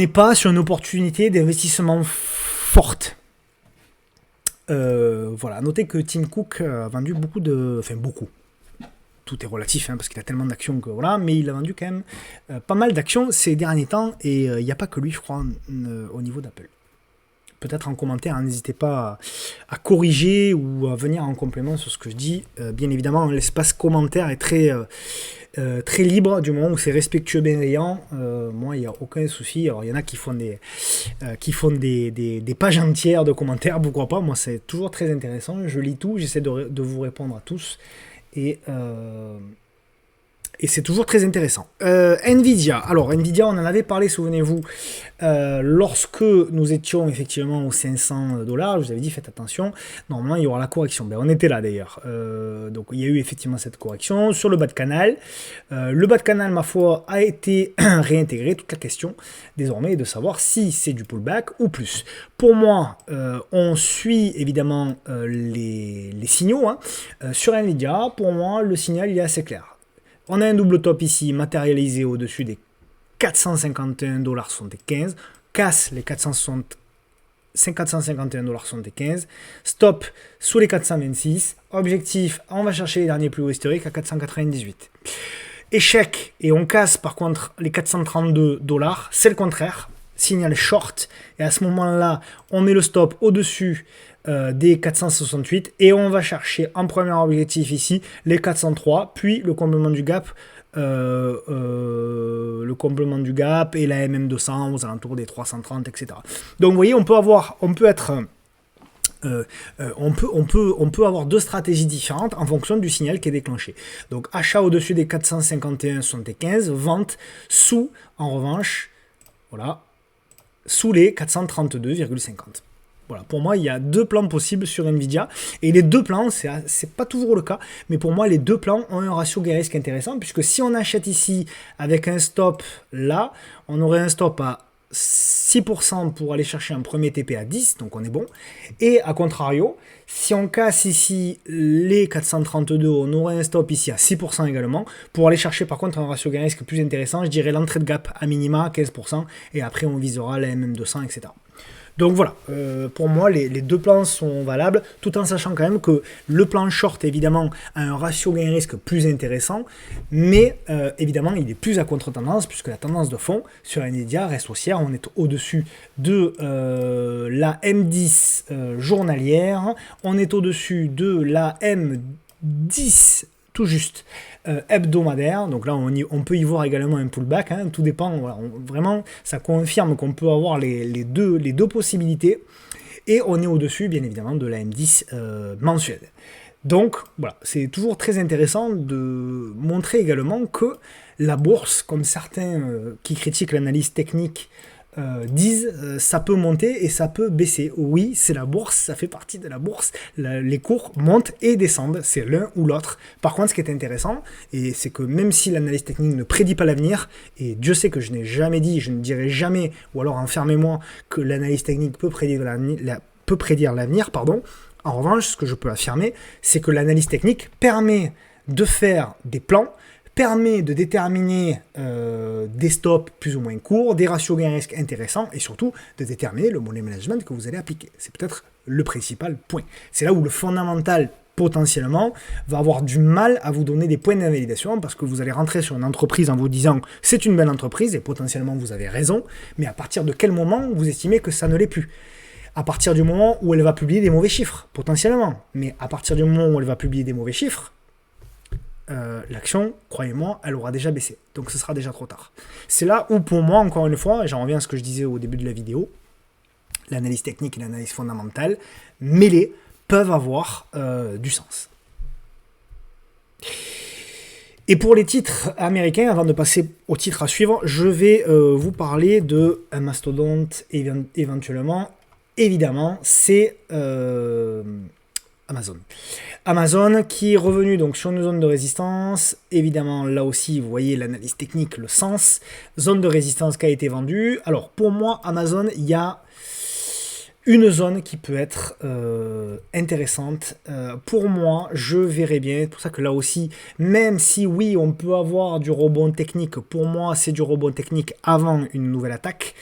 pas sur une opportunité d'investissement forte. Voilà, notez que Tim Cook a vendu beaucoup de... Enfin, beaucoup. Tout est relatif, hein, parce qu'il a tellement d'actions que voilà, mais il a vendu quand même pas mal d'actions ces derniers temps, et il n'y a pas que lui, je crois, au niveau d'Apple. Peut-être en commentaire, hein, n'hésitez pas à corriger ou à venir en complément sur ce que je dis. Bien évidemment, l'espace commentaire est très libre du moment où c'est respectueux, bienveillant. Moi, il n'y a aucun souci. Alors, il y en a qui font des pages entières de commentaires, pourquoi pas. Moi, c'est toujours très intéressant. Je lis tout, j'essaie de vous répondre à tous. Et c'est toujours très intéressant. Nvidia. Alors, Nvidia, on en avait parlé, souvenez-vous, lorsque nous étions effectivement aux 500 $. Je vous avais dit, faites attention. Normalement, il y aura la correction. Ben, on était là, d'ailleurs. Donc, il y a eu effectivement cette correction sur le bas de canal. Le bas de canal, ma foi, a été réintégré. Toute la question, désormais, est de savoir si c'est du pullback ou plus. Pour moi, on suit, évidemment, les signaux. Hein. Sur Nvidia, pour moi, le signal, il est assez clair. On a un double top ici, matérialisé au-dessus des 451,75 $, casse les 451,75 $, stop sous les 426, objectif, on va chercher les derniers plus hauts historiques à 498. Échec, et on casse par contre les 432 $, c'est le contraire, signal short, et à ce moment-là, on met le stop au-dessus des 468 et on va chercher en premier objectif ici les 403, puis le complément du gap et la MM200 aux alentours des 330, etc. Donc vous voyez, on peut avoir deux stratégies différentes en fonction du signal qui est déclenché. Donc achat au-dessus des 451,75, vente sous, en revanche, voilà, sous les 432,50. Voilà, pour moi, il y a deux plans possibles sur Nvidia. Et les deux plans, c'est pas toujours le cas, mais pour moi, les deux plans ont un ratio gain-risque intéressant, puisque si on achète ici avec un stop là, on aurait un stop à 6% pour aller chercher un premier TP à 10, donc on est bon. Et à contrario, si on casse ici les 432, on aurait un stop ici à 6% également, pour aller chercher par contre un ratio gain-risque plus intéressant, je dirais l'entrée de gap à minima 15%, et après on visera la MM200, etc. Donc voilà, pour moi, les deux plans sont valables, tout en sachant quand même que le plan short, évidemment, a un ratio gain-risque plus intéressant, mais évidemment, il est plus à contre-tendance, puisque la tendance de fond sur Nvidia reste haussière. On est au-dessus de la M10 journalière, on est au-dessus de la M10 tout juste hebdomadaire, donc là on peut y voir également un pullback, hein, tout dépend, voilà, vraiment ça confirme qu'on peut avoir les deux possibilités, et on est au-dessus bien évidemment de la M10 mensuelle. Donc voilà, c'est toujours très intéressant de montrer également que la bourse, comme certains qui critiquent l'analyse technique disent, ça peut monter et ça peut baisser. Oui, c'est la bourse, ça fait partie de la bourse. Les cours montent et descendent, c'est l'un ou l'autre. Par contre, ce qui est intéressant, et c'est que même si l'analyse technique ne prédit pas l'avenir, et Dieu sait que je n'ai jamais dit, je ne dirai jamais, ou alors enfermez-moi, que l'analyse technique peut prédire l'avenir, pardon. En revanche, ce que je peux affirmer, c'est que l'analyse technique permet de faire des plans, permet de déterminer des stops plus ou moins courts, des ratios gain-risque intéressants, et surtout de déterminer le money management que vous allez appliquer. C'est peut-être le principal point. C'est là où le fondamental, potentiellement, va avoir du mal à vous donner des points d'invalidation, parce que vous allez rentrer sur une entreprise en vous disant « c'est une belle entreprise », et potentiellement vous avez raison, mais à partir de quel moment vous estimez que ça ne l'est plus ? À partir du moment où elle va publier des mauvais chiffres, potentiellement. Mais à partir du moment où elle va publier des mauvais chiffres, l'action, croyez-moi, elle aura déjà baissé. Donc ce sera déjà trop tard. C'est là où, pour moi, encore une fois, j'en reviens à ce que je disais au début de la vidéo, l'analyse technique et l'analyse fondamentale, mêlées, peuvent avoir du sens. Et pour les titres américains, avant de passer au titre à suivre, je vais vous parler de un mastodonte éventuellement. Évidemment, c'est Amazon. Amazon qui est revenu donc sur une zone de résistance. Évidemment, là aussi, vous voyez l'analyse technique, le sens. Zone de résistance qui a été vendue. Alors, pour moi, Amazon, il y a une zone qui peut être intéressante. Pour moi, je verrais bien. C'est pour ça que là aussi, même si oui, on peut avoir du rebond technique, pour moi, c'est du rebond technique avant une nouvelle attaque.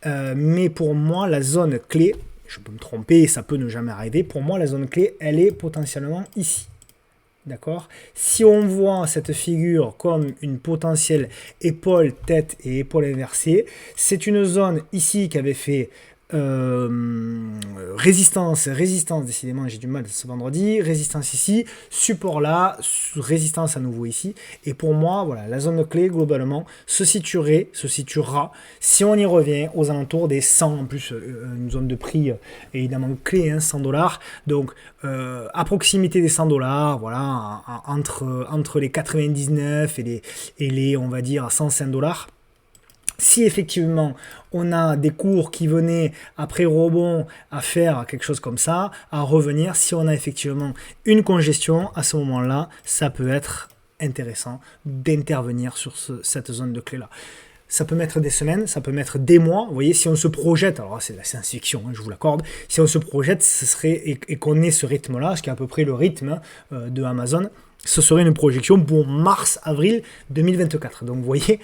Mais pour moi, la zone clé, je peux me tromper, ça peut ne jamais arriver. Pour moi, la zone clé, elle est potentiellement ici. D'accord? Si on voit cette figure comme une potentielle épaule, tête et épaule inversée, c'est une zone ici qui avait fait résistance, décidément j'ai du mal ce vendredi, résistance ici, support là, résistance à nouveau ici, et pour moi, voilà, la zone clé globalement se situera, si on y revient, aux alentours des 100, en plus une zone de prix évidemment clé, hein, 100 $, donc à proximité des 100 $, voilà, entre les 99 et les on va dire 105 $. Si effectivement on a des cours qui venaient après rebond à faire quelque chose comme ça, à revenir, si on a effectivement une congestion, à ce moment-là, ça peut être intéressant d'intervenir sur cette zone de clé-là. Ça peut mettre des semaines, ça peut mettre des mois. Vous voyez, si on se projette, alors c'est la science-fiction, hein, je vous l'accorde, si on se projette, ce serait et qu'on ait ce rythme-là, ce qui est à peu près le rythme de Amazon, ce serait une projection pour mars-avril 2024. Donc vous voyez,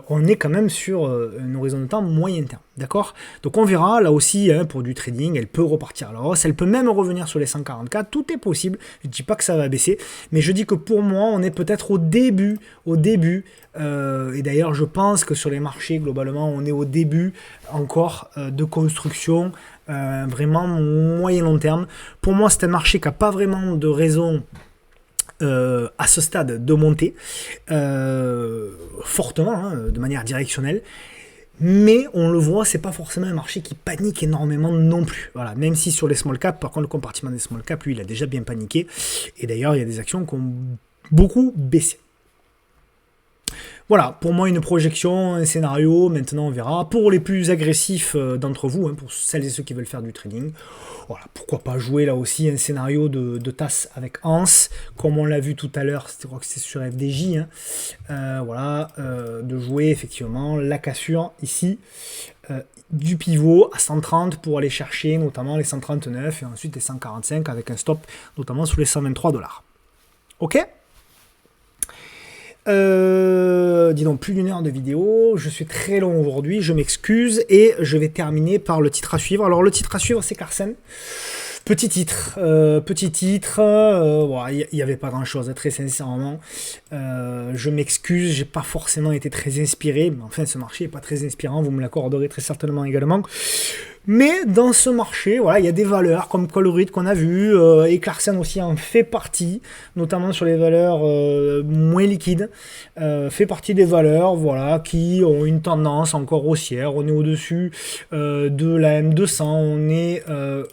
on est quand même sur un horizon de temps moyen terme. D'accord? Donc on verra, là aussi, hein, pour du trading, elle peut repartir à la hausse, elle peut même revenir sur les 144, tout est possible. Je ne dis pas que ça va baisser, mais je dis que pour moi, on est peut-être au début, et d'ailleurs je pense que sur les marchés, globalement, on est au début encore de construction, vraiment moyen-long terme. Pour moi, c'est un marché qui n'a pas vraiment de raison à ce stade de monter fortement, hein, de manière directionnelle. Mais on le voit, c'est pas forcément un marché qui panique énormément non plus. Voilà, même si sur les small caps, par contre, le compartiment des small caps, lui, il a déjà bien paniqué. Et d'ailleurs, il y a des actions qui ont beaucoup baissé. Voilà, pour moi, une projection, un scénario, maintenant on verra. Pour les plus agressifs d'entre vous, hein, pour celles et ceux qui veulent faire du trading, voilà, pourquoi pas jouer là aussi un scénario de tasse avec Hans, comme on l'a vu tout à l'heure, je crois que c'est sur FDJ, hein, voilà, de jouer effectivement la cassure ici, du pivot à 130 pour aller chercher notamment les 139 et ensuite les 145 avec un stop notamment sous les 123 $. Ok? Dis donc, plus d'1 heure de vidéo, je suis très long aujourd'hui, je m'excuse, et je vais terminer par le titre à suivre. Alors le titre à suivre, c'est Carsen. Petit titre, il n'y avait pas grand chose, très sincèrement. Je m'excuse, j'ai pas forcément été très inspiré, mais enfin ce marché n'est pas très inspirant, vous me l'accorderez très certainement également. Mais dans ce marché, voilà, il y a des valeurs comme Colruyt qu'on a vu, et Clarkson aussi en fait partie, notamment sur les valeurs moins liquides, fait partie des valeurs, voilà, qui ont une tendance encore haussière. On est au-dessus de la M200, on est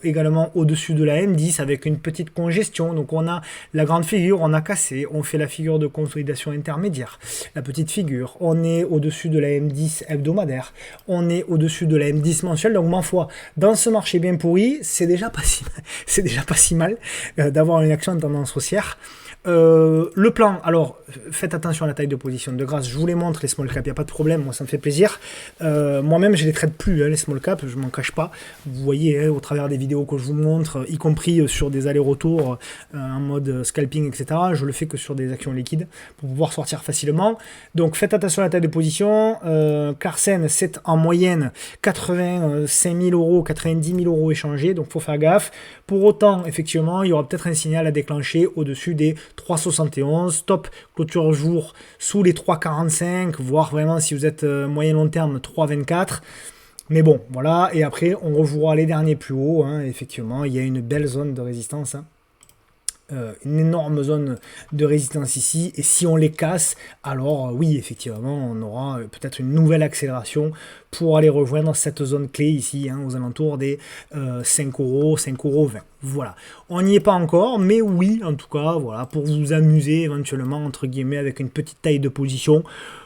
également au-dessus de la M10 avec une petite congestion. Donc on a la grande figure, on a cassé, on fait la figure de consolidation intermédiaire, la petite figure, on est au-dessus de la M10 hebdomadaire, on est au-dessus de la M10 mensuelle. Donc ma foi, dans ce marché bien pourri, c'est déjà pas si mal, d'avoir une action en tendance haussière. Le plan, alors faites attention à la taille de position de grâce, je vous les montre les small caps, il n'y a pas de problème, moi ça me fait plaisir. Moi-même je les traite plus, hein, les small caps, je m'en cache pas. Vous voyez hein, au travers des vidéos que je vous montre, y compris sur des allers-retours en mode scalping, etc. Je le fais que sur des actions liquides pour pouvoir sortir facilement. Donc faites attention à la taille de position. Carsen, c'est en moyenne 85 000 €, 90 000 € échangés, donc faut faire gaffe. Pour autant, effectivement, il y aura peut-être un signal à déclencher au-dessus des 3,71, stop clôture jour sous les 3,45, voire vraiment si vous êtes moyen long terme 3,24. Mais bon, voilà, et après on revoit les derniers plus hauts, hein, effectivement, il y a une belle zone de résistance, hein. Une énorme zone de résistance ici, et si on les casse, alors oui, effectivement, on aura peut-être une nouvelle accélération pour aller rejoindre cette zone clé ici, hein, aux alentours des 5 €, 5,20 €. Voilà, on n'y est pas encore, mais oui, en tout cas, voilà, pour vous amuser éventuellement, entre guillemets, avec une petite taille de position,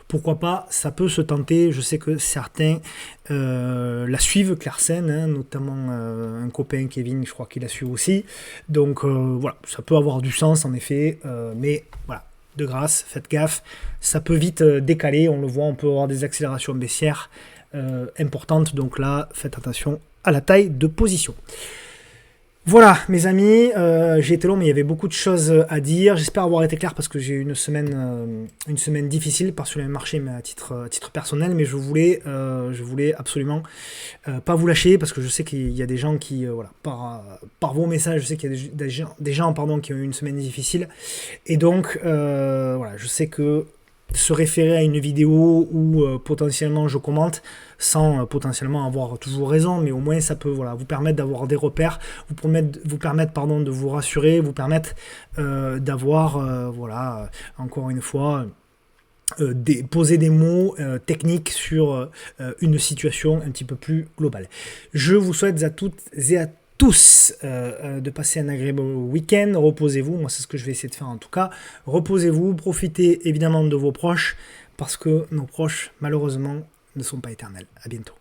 pourquoi pas, ça peut se tenter. Je sais que certains la suivent, Clairsen, hein, notamment un copain, Kevin, je crois qu'il la suit aussi. Donc voilà, ça peut avoir du sens en effet, mais voilà, de grâce, faites gaffe, ça peut vite décaler, on le voit, on peut avoir des accélérations baissières importantes, donc là, faites attention à la taille de position. Voilà mes amis, j'ai été long mais il y avait beaucoup de choses à dire, j'espère avoir été clair parce que j'ai eu une semaine difficile, pas sur les marchés mais à titre personnel, mais je voulais absolument pas vous lâcher parce que je sais qu'il y a des gens qui, voilà, par vos messages, je sais qu'il y a des gens pardon, qui ont eu une semaine difficile et donc voilà, je sais que se référer à une vidéo où potentiellement je commente sans potentiellement avoir toujours raison, mais au moins ça peut vous permettre d'avoir des repères, vous permettre de vous rassurer, vous permettre d'avoir encore une fois poser des mots techniques sur une situation un petit peu plus globale. Je vous souhaite à toutes et à tous de passer un agréable week-end. Reposez-vous, moi c'est ce que je vais essayer de faire en tout cas. Reposez-vous, profitez évidemment de vos proches parce que nos proches malheureusement ne sont pas éternels. À bientôt.